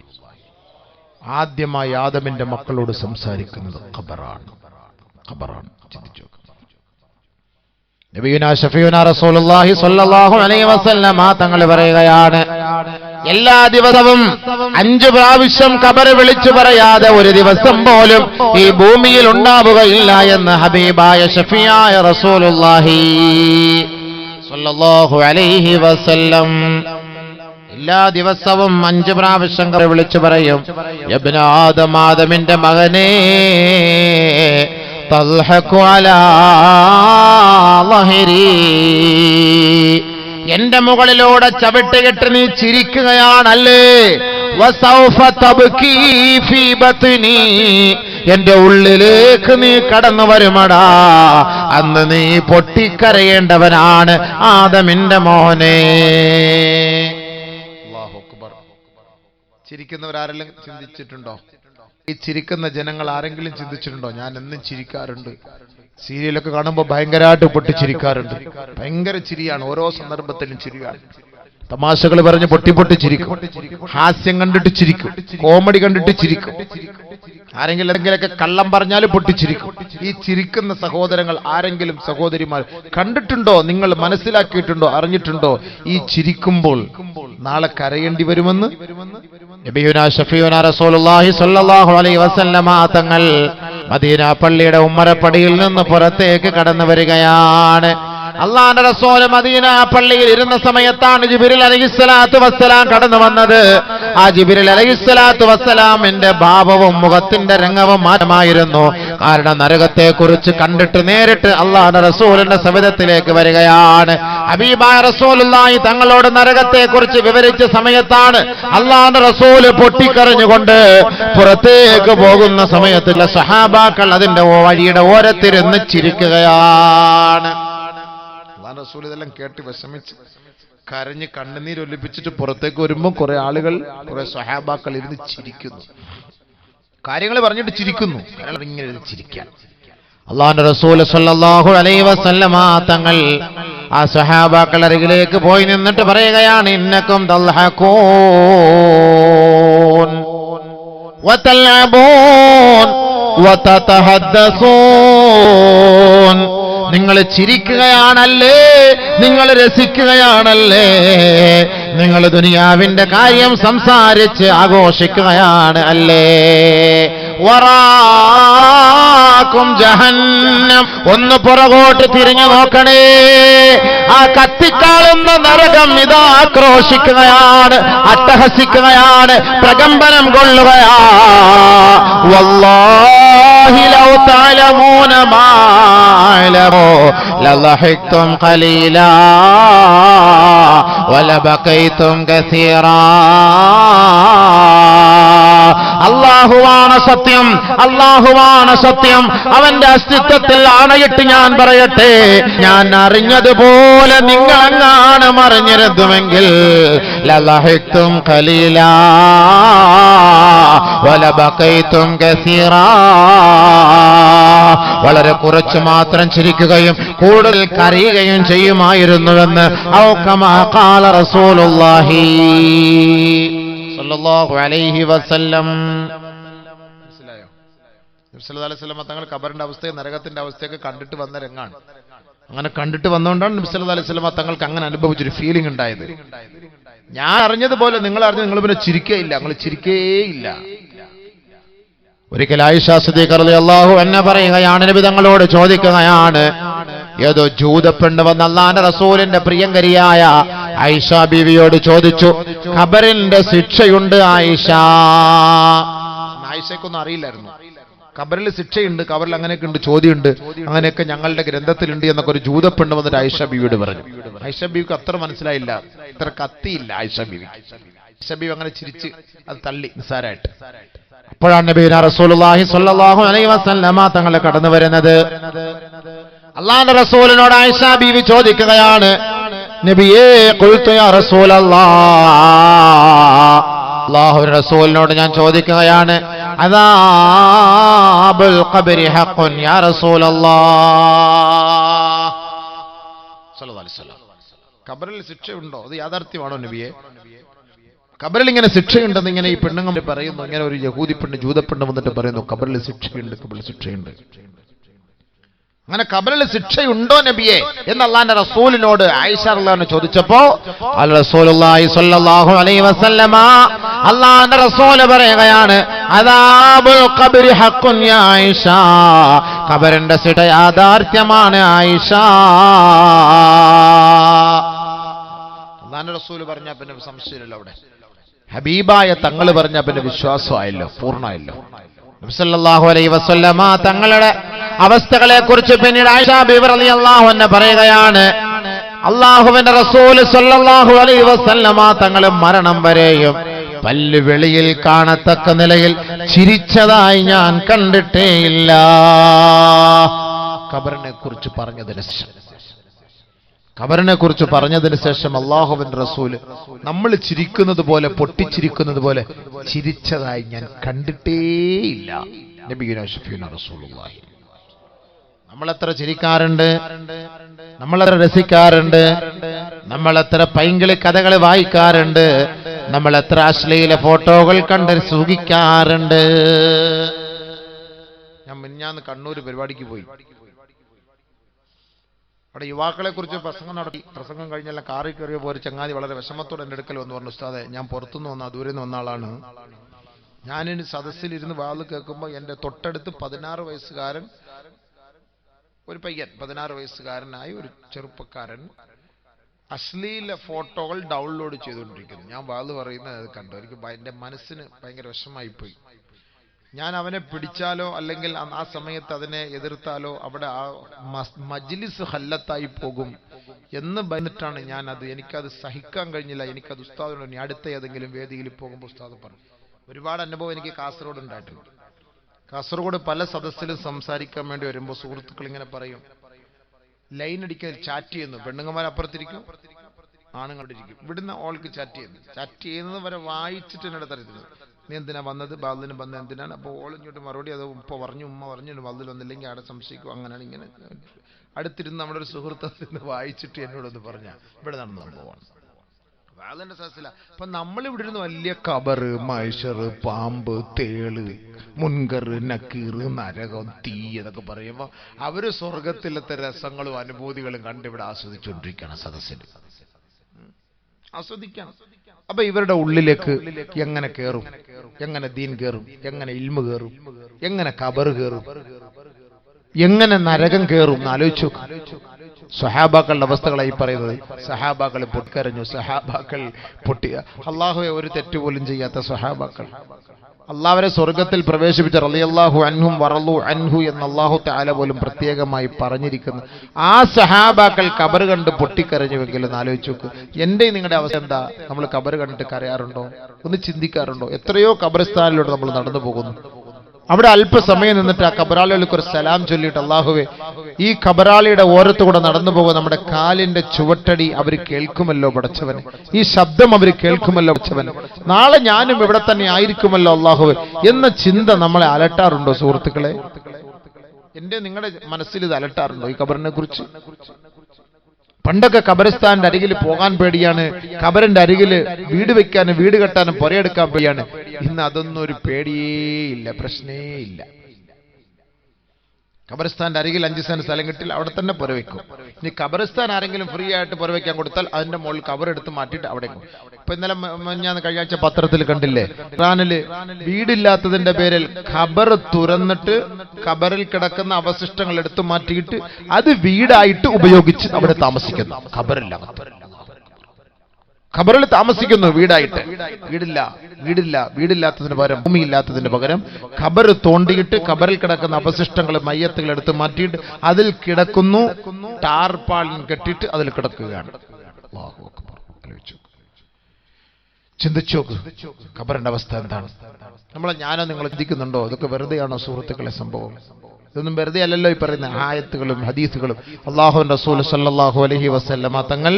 ആദ്യമായി ആദമിന്റെ മക്കളോട് സംസാരിക്കുന്നത് ഖബറാണ്. ചിന്തിച്ചു. നബിയുനാ ശഫീഉനാ റസൂലുള്ളാഹി സ്വല്ലല്ലാഹു അലൈഹി വസല്ലമ തങ്ങൾ പറയുകയാണ്, എല്ലാ ദിവസവും 5 പ്രാവശ്യം ഖബർ വിളിച്ചു പറയാതെ ഒരു ദിവസം പോലും ഈ ഭൂമിയിൽ ഉണ്ടാവുകയില്ല എന്ന് ഹബീബായ ശഫീആയ റസൂലുള്ളാഹി സ്വല്ലല്ലാഹു അലൈഹി വസല്ലം. എല്ലാ ദിവസവും 5 പ്രാവശ്യം ഖബർ വിളിച്ചു പറയും, ഇബ്നു ആദം, ആദമിന്റെ മകനേ, തൽഹഖു അലാ ലഹരി, എന്റെ മുകളിലൂടെ ചവിട്ടുകെട്ട് നീ ചിരിക്കുകയാണല്ലേ, വസൗഫ തബ്കീ ഫീ ബത്നി, എന്റെ ഉള്ളിലേക്ക് നീ കടന്നു വരുമടാ, അന്ന് നീ പൊട്ടിക്കരയേണ്ടവനാണ് ആദമിന്റെ മോനെ. അല്ലാഹു അക്ബർ. ചിരിക്കുന്നവരാരെല്ലാം ചിന്തിച്ചിട്ടുണ്ടോ? ഈ ചിരിക്കുന്ന ജനങ്ങൾ ആരെങ്കിലും ചിന്തിച്ചിട്ടുണ്ടോ? ഞാൻ എന്നും ചിരിക്കാറുണ്ട്, സീരിയലൊക്കെ കാണുമ്പോൾ ഭയങ്കരമായിട്ട് പൊട്ടിച്ചിരിക്കാറുണ്ട്. ഭയങ്കര ചിരിയാണ്, ഓരോ സന്ദർഭത്തിലും ചിരിയാണ്. തമാശകൾ പറഞ്ഞ് പൊട്ടി ചിരിക്കും, ഹാസ്യം കണ്ടിട്ട് ചിരിക്കും, കോമഡി കണ്ടിട്ട് ചിരിക്കും, ആരെങ്കിലൊക്കെ കള്ളം പറഞ്ഞാൽ പൊട്ടിച്ചിരിക്കും. ഈ ചിരിക്കുന്ന സഹോദരങ്ങൾ ആരെങ്കിലും സഹോദരിമാർ കണ്ടിട്ടുണ്ടോ? നിങ്ങൾ മനസ്സിലാക്കിയിട്ടുണ്ടോ, അറിഞ്ഞിട്ടുണ്ടോ? ഈ ചിരിക്കുമ്പോൾ നാളെ കരയേണ്ടി വരുമെന്ന് നബിയുനാ ശഫീഉനാ റസൂലുള്ളാഹി സ്വല്ലല്ലാഹു അലൈഹി വസല്ലമ തങ്ങൾ മദീന പള്ളിയുടെ ഉമ്മറപ്പടിയിൽ നിന്ന് പുറത്തേക്ക് കടന്നു വരികയാണ്. അല്ലാഹുവിന്റെ റസൂൽ മദീന പള്ളിയിൽ ഇരുന്ന സമയത്താണ് ജിബ്രീൽ അലൈഹിസ്സലാത്തു വസ്സലാം കടന്നു വന്നത്. ആ ജിബ്രീൽ അലൈഹിസ്സലാത്തു വസ്സലാമിന്റെ ഭാവവും മുഖത്തിന്റെ രംഗവും മാറ്റമായിരുന്നു. കാരണം നരകത്തെ കുറിച്ച് കണ്ടിട്ട് നേരിട്ട് അല്ലാഹുവിന്റെ റസൂലിന്റെ സവിധത്തിലേക്ക് വരികയാണ്. ഹബീബായ റസൂലുള്ളാഹി തങ്ങളോട് നരകത്തെ കുറിച്ച് വിവരിച്ച സമയത്താണ് അല്ലാഹുവിന്റെ റസൂൽ പൊട്ടിക്കരഞ്ഞുകൊണ്ട് പുറത്തേക്ക് പോകുന്ന സമയത്തുള്ള സഹാബാക്കൾ അതിന്റെ വഴിയുടെ ഓരത്തിരുന്ന് ചിരിക്കുകയാണ്. റസൂൽ ഇതെല്ലാം കേട്ട് വിഷമിച്ച് കരഞ്ഞ് കണ്ണുനീരൊലിപ്പിച്ചിട്ട് പുറത്തേക്ക് വരുമ്പോൾ കുറെ ആളുകൾ, കുറെ സ്വഹാബാക്കൾ ഇരുന്ന് ചിരിക്കുന്നു, കാര്യങ്ങൾ പറഞ്ഞിട്ട് ചിരിക്കുന്നു. ഇങ്ങനെ ചിരിക്കാൻ അല്ലാഹുവിന്റെ റസൂൽ സ്വല്ലല്ലാഹു അലൈഹി വസല്ലമ തങ്ങൾ ആ സ്വഹാബാക്കൾ അരികിലേക്ക് പോയി നിന്നിട്ട് പറയുകയാണ്, ഇന്നക്കും തൽഹഖൂൻ വതൽഅബൂൻ വതതഹദ്ദസൂൻ, നിങ്ങൾ ചിരിക്കുകയാണല്ലേ, നിങ്ങൾ രസിക്കുകയാണല്ലേ, നിങ്ങൾ ദുനിയാവിന്റെ കാര്യം സംസാരിച്ച് ആഘോഷിക്കുകയാണ് അല്ലേ. വറാക്കും ജഹന്നം, ഒന്ന് പുറകോട്ട് തിരിഞ്ഞു നോക്കണേ, ആ കത്തിക്കാളുന്ന നരകം ഇതാ ആക്രോശിക്കുകയാണ്, അട്ടഹസിക്കുകയാണ്, പ്രകമ്പനം കൊള്ളുകയാ. വല്ലാഹി ലൗ തഅലമൂന മാ അലമൂ ലളഹിഖ്തും ഖലീലാ വലബഖൈതും കസീറാ. അല്ലാഹുവാണ് സത്യം, അല്ലാഹുവാണ് സത്യം. അവന്റെ അസ്തിത്വത്തിൽ ആണയിട്ട് ഞാൻ പറയട്ടെ, ഞാൻ അറിഞ്ഞതുപോലെ നിങ്ങളെങ്ങാണ് മറിഞ്ഞിരുന്നുവെങ്കിൽ ലളഹിഖ്തും ഖലീലാ വലബഖൈതും കസീറാ, വളരെ കുറച്ച് മാത്രം ചിരിക്കുകയും കൂടുതൽ കരയുകയും ചെയ്യുമായിരുന്നുവെന്ന് ഔ കമാ ഖാല റസൂലുള്ളാഹി സ്വല്ലല്ലാഹു അലൈഹി വസല്ലം. മനസ്സിലായോ? നബി സല്ലല്ലാഹു അലൈഹി വസല്ലം തങ്ങൾ ഖബറിന്റെ അവസ്ഥയെ നരകത്തിന്റെ അവസ്ഥയൊക്കെ കണ്ടിട്ട് വന്ന രംഗാണ്. അങ്ങനെ കണ്ടിട്ട് വന്നുകൊണ്ടാണ് നബി സല്ലല്ലാഹു അലൈഹി വസല്ലം തങ്ങൾക്ക് അങ്ങനെ അനുഭവിച്ചൊരു ഫീലിംഗ് ഉണ്ടായത്. ഞാൻ അറിഞ്ഞതുപോലെ നിങ്ങൾ അറിഞ്ഞ് നിങ്ങൾ പിന്നെ ചിരിക്കേയില്ല, നിങ്ങൾ ചിരിക്കേയില്ല. ഒരിക്കൽ ആയിഷ സിദ്ദീഖ റളിയല്ലാഹു അൻഹ പറയുകയാണ്, നബി തങ്ങളോട് ചോദിക്കുകയാണ്, ഏതോ ജൂതപ്പെണ്ണ് വന്ന് അല്ലാഹുവിന്റെ റസൂലിന്റെ പ്രിയങ്കരിയായ ആയിഷ ബീവിയോട് ചോദിച്ചു, ഖബറിന്റെ ശിക്ഷയുണ്ട് ആയിഷ. ആയിഷയ്ക്കൊന്നും അറിയില്ലായിരുന്നു ഖബറിൽ ശിക്ഷയുണ്ട്, ഖബറിൽ അങ്ങനെയൊക്കെ ഉണ്ട്, ചോദ്യമുണ്ട്, അങ്ങനെയൊക്കെ ഞങ്ങളുടെ ഗ്രന്ഥത്തിലുണ്ട് എന്നൊക്കെ ഒരു ജൂതപ്പെണ്ണ് വന്നിട്ട് ആയിഷ ബീവിയോട് പറഞ്ഞു. ആയിഷ ബീവിക്ക് അത്ര മനസ്സിലായില്ല, അത്ര കത്തിയില്ല ആയിഷ ബീവി. ആയിഷ ബീവി അങ്ങനെ ചിരിച്ച് അത് തള്ളി നിസ്സാരായിട്ട്. അപ്പോഴാണ് നബി റസൂലുള്ളാഹി സ്വല്ലല്ലാഹു അലൈഹി വസല്ലമ തങ്ങൾ കടന്നു വരുന്നത്. അല്ലാഹുവിന്റെ റസൂലിനോട് ആയിഷ ബീവി ചോദിക്കുകയാണ്, നബിയേ ഖുൽതു യാ റസൂലല്ലാഹ്, അല്ലാഹുവിന്റെ റസൂലിനോട് ഞാൻ ചോദിക്കുകയാണ്, അദാബുൽ ഖബ്രി ഹഖ്ഖുൻ യാ റസൂലല്ലാഹ് സ്വല്ലല്ലാഹു അലൈഹി വസല്ലം, ഖബറിൽ ശിക്ഷയുണ്ടോ, അത് യാഥാർത്ഥ്യമാണോ നബിയെ? ഖബറിൽ ഇങ്ങനെ ശിക്ഷയുണ്ടെന്ന് ഇങ്ങനെ ഈ പെണ്ണുങ്ങൾ പറയുന്നു, ഇങ്ങനെ ഒരു യഹൂദി പെണ്ണ് ജൂതപ്പെണ്ണ് വന്നിട്ട് പറയുന്നു ഖബറിൽ ശിക്ഷയുണ്ട്, ഖബറിൽ ശിക്ഷയുണ്ട്. അങ്ങനെ ഖബറിൽ ശിക്ഷയുണ്ടോ നബിയെ എന്ന് അല്ലാഹുവിന്റെ റസൂലിനോട് ആയിഷ റളിയല്ലാഹു അൻഹ ചോദിച്ചപ്പോ റസൂലുള്ളാഹി സ്വല്ലല്ലാഹു അലൈഹി വസല്ലമ അല്ലാഹുവിന്റെ റസൂൽ പറയുകയാണ്, അദാബുൽ ഖബ്രി ഹഖ്ഖുൻ യാ ആയിഷ, ഖബറിന്റെ ശിക്ഷ യാഥാർത്ഥ്യമാണ് ആയിഷ. അല്ലാഹുവിന്റെ റസൂൽ പറഞ്ഞാൽ പിന്നെ സംശയമില്ലല്ലോ, അവിടെ ഹബീബായ തങ്ങൾ പറഞ്ഞാൽ പിന്നെ വിശ്വാസമായല്ലോ, പൂർണ്ണമായല്ലോ. നബി സല്ലല്ലാഹു അലൈഹി വസല്ലമ തങ്ങളുടെ അവസ്ഥകളെ കുറിച്ച് പിന്നീട് ആയിഷ ബീവി റളിയല്ലാഹു അൻഹ പറയുകയാണ്, അല്ലാഹുവിന്റെ റസൂൽ സല്ലല്ലാഹു അലൈഹി വസല്ലമ തങ്ങൾ മരണം വരെയും പല്ല് വെളിയിൽ കാണത്തക്ക നിലയിൽ ചിരിച്ചതായി ഞാൻ കണ്ടിട്ടേയില്ല. ഖബറിനെ കുറിച്ച് പറഞ്ഞതിന് ശേഷം അല്ലാഹുവിന്റെ റസൂല് നമ്മൾ ചിരിക്കുന്നത് പോലെ, പൊട്ടിച്ചിരിക്കുന്നത് പോലെ ചിരിച്ചതായി ഞാൻ കണ്ടിട്ടേയില്ല. നബിയുനാ ഷഫീഉനാ റസൂലുള്ളാഹി. നമ്മളെത്ര ചിരിക്കാറുണ്ട്, നമ്മളെത്ര രസിക്കാറുണ്ട്, നമ്മളെത്ര പൈങ്കിളി കഥകൾ വായിക്കാറുണ്ട്, നമ്മളെത്ര അശ്ലീല ഫോട്ടോകൾ കണ്ട് സുഖിക്കാറുണ്ട്. ഞാൻ മിനിഞ്ഞാന്ന് കണ്ണൂർ പരിപാടിക്ക് പോയി. അവിടെ യുവാക്കളെ കുറിച്ച് പ്രസംഗം നടത്തി. പ്രസംഗം കഴിഞ്ഞെല്ലാം കാറിൽ കയറിയ പോലെ ചങ്ങാതി വളരെ വിഷമത്തോടെ എൻ്റെ അടുക്കൽ വന്ന് പറഞ്ഞു, ഉസ്താദെ ഞാൻ പുറത്തുനിന്ന് വന്ന ദൂരെ നിന്ന് വന്ന ആളാണ്, ഞാനിനി സദസ്സിലിരുന്ന് വാത് കേൾക്കുമ്പോൾ എൻ്റെ തൊട്ടടുത്ത് 16 വയസ്സുകാരൻ ഒരു പയ്യൻ, 16 വയസ്സുകാരനായ ഒരു ചെറുപ്പക്കാരൻ അശ്ലീല ഫോട്ടോകൾ ഡൗൺലോഡ് ചെയ്തുകൊണ്ടിരിക്കുന്നു. ഞാൻ വാത് പറയുന്നത് കണ്ടു, എനിക്ക് എൻ്റെ മനസ്സിന് ഭയങ്കര വിഷമമായിപ്പോയി. ഞാൻ അവനെ പിടിച്ചാലോ അല്ലെങ്കിൽ ആ സമയത്ത് അതിനെ എതിർത്താലോ അവിടെ ആ മജ്ലിസ് ഹല്ലത്തായി പോകും എന്ന് ഭയന്നിട്ടാണ് എനിക്കത് സഹിക്കാൻ കഴിഞ്ഞില്ല. എനിക്കത് ഉസ്താദിനോട് ഇനി അടുത്ത ഏതെങ്കിലും വേദിയിൽ പോകുമ്പോൾ ഉസ്താദ് പറഞ്ഞു. ഒരുപാട് അനുഭവം എനിക്ക് കാസർഗോഡ് ഉണ്ടായിട്ടുണ്ട്. കാസർഗോഡ് പല സദസ്സിലും സംസാരിക്കാൻ വേണ്ടി വരുമ്പോൾ സുഹൃത്തുക്കൾ ഇങ്ങനെ പറയും, ലൈൻ അടിക്കാൻ ചാറ്റ് ചെയ്യുന്നു, പെണ്ണുങ്ങന്മാർ അപ്പുറത്തിരിക്കും, ആണുങ്ങളുടെ ഇരിക്കും, ഇവിടുന്ന് ഓൾക്ക് ചാറ്റ് ചെയ്യുന്നത് വരെ വായിച്ചിട്ട് എന്നോട് തരത്തില്ല, നീ എന്തിനാ വന്നത്, ബാലിന് വന്നത് എന്തിനാണ്? അപ്പോൾ ഓളിഞ്ഞോട്ട് മറുപടി അത് ഉമ്മ പറഞ്ഞു ബാലിൽ വന്നില്ലെങ്കിൽ അവിടെ സംശയിക്കും, അങ്ങനെയാണ് ഇങ്ങനെ. അടുത്തിരുന്ന് നമ്മുടെ ഒരു സുഹൃത്ത് വായിച്ചിട്ട് എന്നോടൊന്ന് പറഞ്ഞ ഇവിടെ നടന്ന സംഭവമാണ്. വാലിന്റെ സദസ്സില. അപ്പൊ നമ്മളിവിടെ ഇരുന്ന് വലിയ കബറ്, മൈഷറ്, പാമ്പ്, തേള്, മുൻകർ, നക്കീർ, നരകം, തീ എന്നൊക്കെ പറയുമ്പോൾ അവര് സ്വർഗത്തിലത്തെ രസങ്ങളും അനുഭൂതികളും കണ്ടിവിടെ ആസ്വദിച്ചുകൊണ്ടിരിക്കുകയാണ് സദസ്സിൽ. ആസ്വദിക്കണം. അപ്പൊ ഇവരുടെ ഉള്ളിലേക്ക് എങ്ങനെ കയറും, എങ്ങനെ ദീൻ കയറും, എങ്ങനെ ഇൽമ് കയറും, എങ്ങനെ ഖബർ കയറും, എങ്ങനെ നരകം കയറും എന്ന് ആലോചിച്ചു. സഹാബാക്കളുടെ അവസ്ഥകളായി പറയുന്നത്. സഹാബാക്കൾ പൊട്ടിക്കരഞ്ഞു, സഹാബാക്കൾ പൊട്ടിയ അല്ലാഹുവേ ഒരു തെറ്റുപോലും ചെയ്യാത്ത സഹാബാക്കൾ, അല്ലാഹുവരെ സ്വർഗത്തിൽ പ്രവേശിപ്പിച്ച റളിയല്ലാഹു അൻഹും വറളു അൻഹു എന്ന് അല്ലാഹു തആല പോലും പ്രത്യേകമായി പറഞ്ഞിരിക്കുന്നു. ആ സഹാബാക്കൾ ഖബർ കണ്ട് പൊട്ടിക്കരഞ്ഞുവെങ്കിൽ ഒന്ന് ആലോചിച്ച് നോക്ക്. എൻ്റെ നിങ്ങളുടെ അവസ്ഥ എന്താ? നമ്മൾ ഖബർ കണ്ടിട്ട് കരയാറുണ്ടോ? ഒന്ന് ചിന്തിക്കാറുണ്ടോ? എത്രയോ ഖബർസ്ഥാനിലൂടെ നമ്മൾ നടന്നു പോകുന്നു. അവിടെ അല്പസമയം നിന്നിട്ട് ആ ഖബറാളികൾക്ക് ഒരു സലാം ചൊല്ലിയിട്ട്, അല്ലാഹുവേ ഈ ഖബറാളിയുടെ ഓരത്തുകൂടെ നടന്നു പോകുക നമ്മുടെ കാലിന്റെ ചുവട്ടടി അവർ കേൾക്കുമല്ലോ പടച്ചവൻ, ഈ ശബ്ദം അവർ കേൾക്കുമല്ലോ പടച്ചവൻ, നാളെ ഞാനും ഇവിടെ തന്നെ ആയിരിക്കുമല്ലോ അല്ലാഹുവേ എന്ന ചിന്ത നമ്മളെ അലട്ടാറുണ്ടോ സുഹൃത്തുക്കളെ? എന്റെ നിങ്ങളുടെ മനസ്സിൽ ഇത് അലട്ടാറുണ്ടോ ഈ ഖബറിനെ കുറിച്ച്? പണ്ടൊക്കെ ഖബറിസ്ഥാന്റെ അരികിൽ പോകാൻ പേടിയാണ്, ഖബറിന്റെ അരികിൽ വീട് വെക്കാനും വീട് കെട്ടാനും പുരയെടുക്കാൻ പേടിയാണ്. ഇന്ന് അതൊന്നും ഒരു പേടിയേ ഇല്ല, പ്രശ്നേ ഇല്ല. ഖബറിസ്ഥാന്റെ അരികിൽ 5 സെന്റ് സ്ഥലം കിട്ടില്ല, അവിടെ തന്നെ പുരവെക്കും. ഇനി ഖബറിസ്ഥാൻ ആരെങ്കിലും ഫ്രീ ആയിട്ട് പുരവെക്കാൻ കൊടുത്താൽ അതിന്റെ മുകളിൽ ഖബർ എടുത്ത് മാറ്റിയിട്ട് അവിടെ. ഇപ്പൊ ഇന്നലെ ഞാൻ കഴിഞ്ഞ ആഴ്ച പത്രത്തിൽ കണ്ടില്ലേ, ഇറാനില് വീടില്ലാത്തതിന്റെ പേരിൽ ഖബർ തുറന്നിട്ട് ഖബറിൽ കിടക്കുന്ന അവശിഷ്ടങ്ങൾ എടുത്തു മാറ്റിയിട്ട് അത് വീടായിട്ട് ഉപയോഗിച്ച് അവിടെ താമസിക്കുന്നു. ഖബറില്ല. ഖബറിൽ താമസിക്കുന്നു വീടായിട്ട്. വീടില്ലാത്തതിന് പകരം, ഭൂമിയില്ലാത്തതിന് പകരം ഖബർ തോണ്ടിയിട്ട് ഖബറിൽ കിടക്കുന്ന അവശിഷ്ടങ്ങൾ, മയ്യത്തുകൾ എടുത്ത് മാറ്റിയിട്ട് അതിൽ കിടക്കുന്നു. ടാർപാളിൻ കെട്ടിയിട്ട് അതിൽ കിടക്കുകയാണ്. അല്ലാഹു അക്ബർ. ചിന്തിച്ചോക്ക് ഖബറിന്റെ അവസ്ഥ എന്താണ്. ഞാനോ നിങ്ങൾ ചിന്തിക്കുന്നുണ്ടോ? ഇതൊക്കെ വെറുതെയാണോ സുഹൃത്തുക്കളെ സംഭവം? ഇതൊന്നും വെറുതെ അല്ലല്ലോ ഈ പറയുന്ന ആയത്തുകളും ഹദീസുകളും. അല്ലാഹുവിന്റെ റസൂൽ സല്ലല്ലാഹു അലൈഹി വസല്ലമ തങ്ങൾ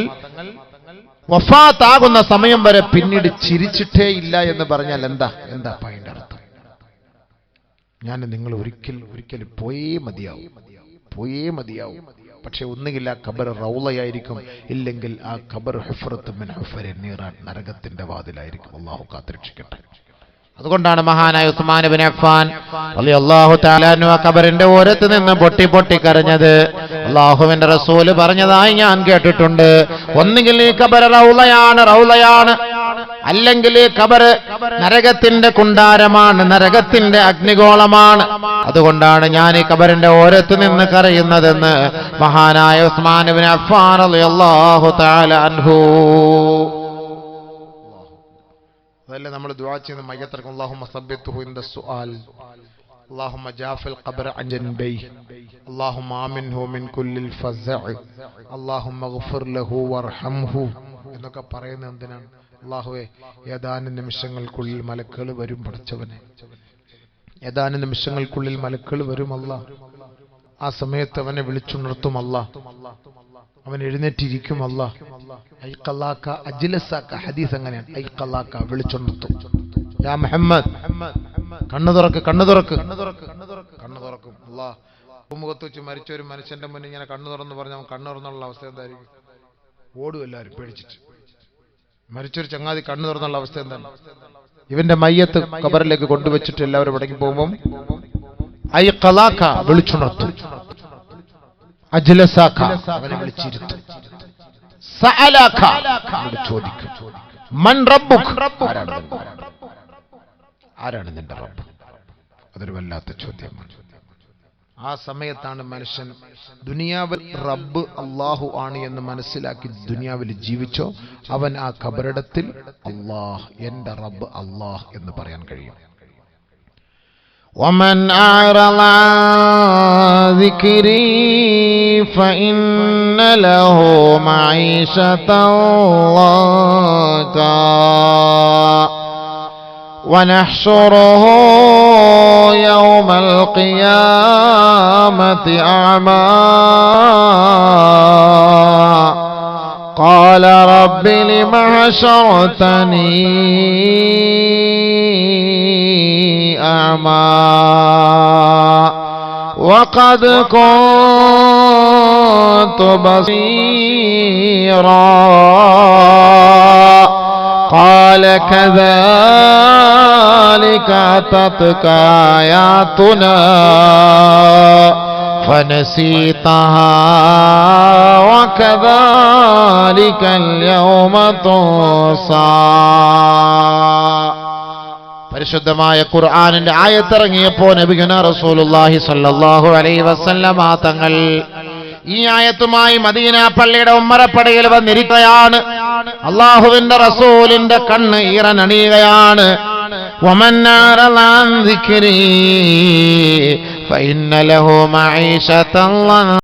വഫാത്താകുന്ന സമയം വരെ പിന്നീട് ചിരിച്ചിട്ടേ ഇല്ല എന്ന് പറഞ്ഞാൽ എന്താ അതിന്റെ അർത്ഥം? ഞാൻ നിങ്ങൾ ഒരിക്കൽ പോയേ മതിയാവും. പക്ഷെ ഒന്നുകിൽ ആ ഖബർ റൗളയായിരിക്കും, ഇല്ലെങ്കിൽ ആ ഖബർ ഹുഫ്റത്തുൻ മിൻ ഹുഫരി നീറാൻ, നരകത്തിന്റെ വാതിലായിരിക്കും. അല്ലാഹു കാത്തുരക്ഷിക്കട്ടെ. അതുകൊണ്ടാണ് മഹാനായ ഉസ്മാൻ ഇബ്നു അഫ്ഫാൻ റളിയല്ലാഹു തആല അൻഹു ആ ഖബറിന്റെ ഓരത്ത് നിന്ന് പൊട്ടി കരഞ്ഞത് അല്ലാഹുവിന്റെ റസൂൽ പറഞ്ഞതായി ഞാൻ കേട്ടിട്ടുണ്ട്. ഒന്നുകിൽ ഈ ഖബർ റൗളയാണ്, അല്ലെങ്കിൽ ഈ ഖബർ നരകത്തിന്റെ കുണ്ടാരമാണ്, നരകത്തിന്റെ അഗ്നിഗോളമാണ്. അതുകൊണ്ടാണ് ഞാൻ ഈ ഖബറിന്റെ ഓരത്ത് നിന്ന് കരയുന്നതെന്ന് മഹാനായ ഉസ്മാൻ ഇബ്നു അഫ്ഫാൻ റളിയല്ലാഹു തആല അൻഹു. അതല്ലേ നമ്മൾ ദുആ ചെയ്യുന്ന മയ്യത്തർക്കും അല്ലാഹുമ്മ സബ്ബിത്ഹു ഇൻദ സുആൽ, അല്ലാഹുമ്മ ജാഫിൽ ഖബ്റ അൻ ജൻബൈഹി, അല്ലാഹുമ്മ ആമിൻഹു മിൻ കുല്ലിൽ ഫസ്അ, അല്ലാഹുമ്മഗ്ഫിർ ലഹു വർഹംഹു എന്നൊക്കെ പറയുന്നത് എന്തിനാണ്? അല്ലാഹുവേ, ഏതാനും നിമിഷങ്ങൾക്കുള്ളിൽ മലക്കുകൾ വരും. പടച്ചവനെ, ഏതാനും നിമിഷങ്ങൾക്കുള്ളിൽ മലക്കുകൾ വരും. അല്ലാഹ് ആ സമയത്ത് അവനെ വിളിച്ചുണർത്തും. അല്ലാഹ് അവൻ എഴുന്നേറ്റിരിക്കും. അല്ലാഹ് ഐഖലാക അജ്ലസാക, ഹദീസ് അങ്ങനെയാണ്. ഐഖലാക വിളിച്ചുണർത്തും. യാ മുഹമ്മദ്, കണ്ണു തുറക്കും. അല്ലാഹ് മുഖത്ത് വെച്ച് മരിച്ച ഒരു മനുഷ്യന്റെ മുന്നിൽ ഇങ്ങനെ കണ്ണു തുറന്ന് പറഞ്ഞ അവൻ കണ്ണു തുറന്നുള്ള അവസ്ഥ എന്തായിരിക്കും? ഓടും എല്ലാവരും പേടിച്ചിട്ട്. മരിച്ചൊരു ചങ്ങാതി കണ്ണു തുറന്നുള്ള അവസ്ഥ എന്താണ്? ഇവന്റെ മയ്യത്ത് ഖബറിലേക്ക് കൊണ്ടുവച്ചിട്ട് എല്ലാവരും മടങ്ങി പോകുമ്പോൾ ഐഖലാക വിളിച്ചുണർത്തും. അജ്ലസാക അവനെ വിളിച്ചിരുത്തും. സഅലാക ചോദിക്കും. മൻ റബ്ബുക, ആരാണ് നിന്റെ റബ്ബ്? അതൊരു വല്ലാത്ത ചോദ്യമാണ്. ആ സമയത്താണ് മനുഷ്യൻ ദുനിയാവിൽ റബ്ബ് അല്ലാഹു ആണ് എന്ന് മനസ്സിലാക്കി ദുനിയാവിൽ ജീവിച്ചോ, അവൻ ആ ഖബറിടത്തിൽ അല്ലാഹ്, എന്റെ റബ്ബ് അല്ലാഹ് എന്ന് പറയാൻ കഴിയും. ومن أعرض عن ذكري فإن له معيشة ضنكا ونحشره يوم القيامة أعمى قال رب لم حشرتني أعمى وقد كنت بصيرا قال كذلك أتتك آياتنا فنسيتها وكذلك اليوم تنسى. പരിശുദ്ധമായ ഖുർആനിന്റെ ആയത്തിറങ്ങിയപ്പോൾ നബിയുനാ റസൂലുള്ളാഹി സ്വല്ലല്ലാഹു അലൈഹി വസല്ലമ തങ്ങൾ ഈ ആയത്തുമായി മദീന പള്ളിയുടെ ഉമ്മറപ്പടിയിൽ വന്നിരിക്കുകയാണ്. അല്ലാഹുവിന്റെ റസൂലിന്റെ കണ്ണ് ഈറനണിയുകയാണ്. വമൻ അറള അൻ ദിക്രി ഫഇന്ന ലഹു മഈശതൻ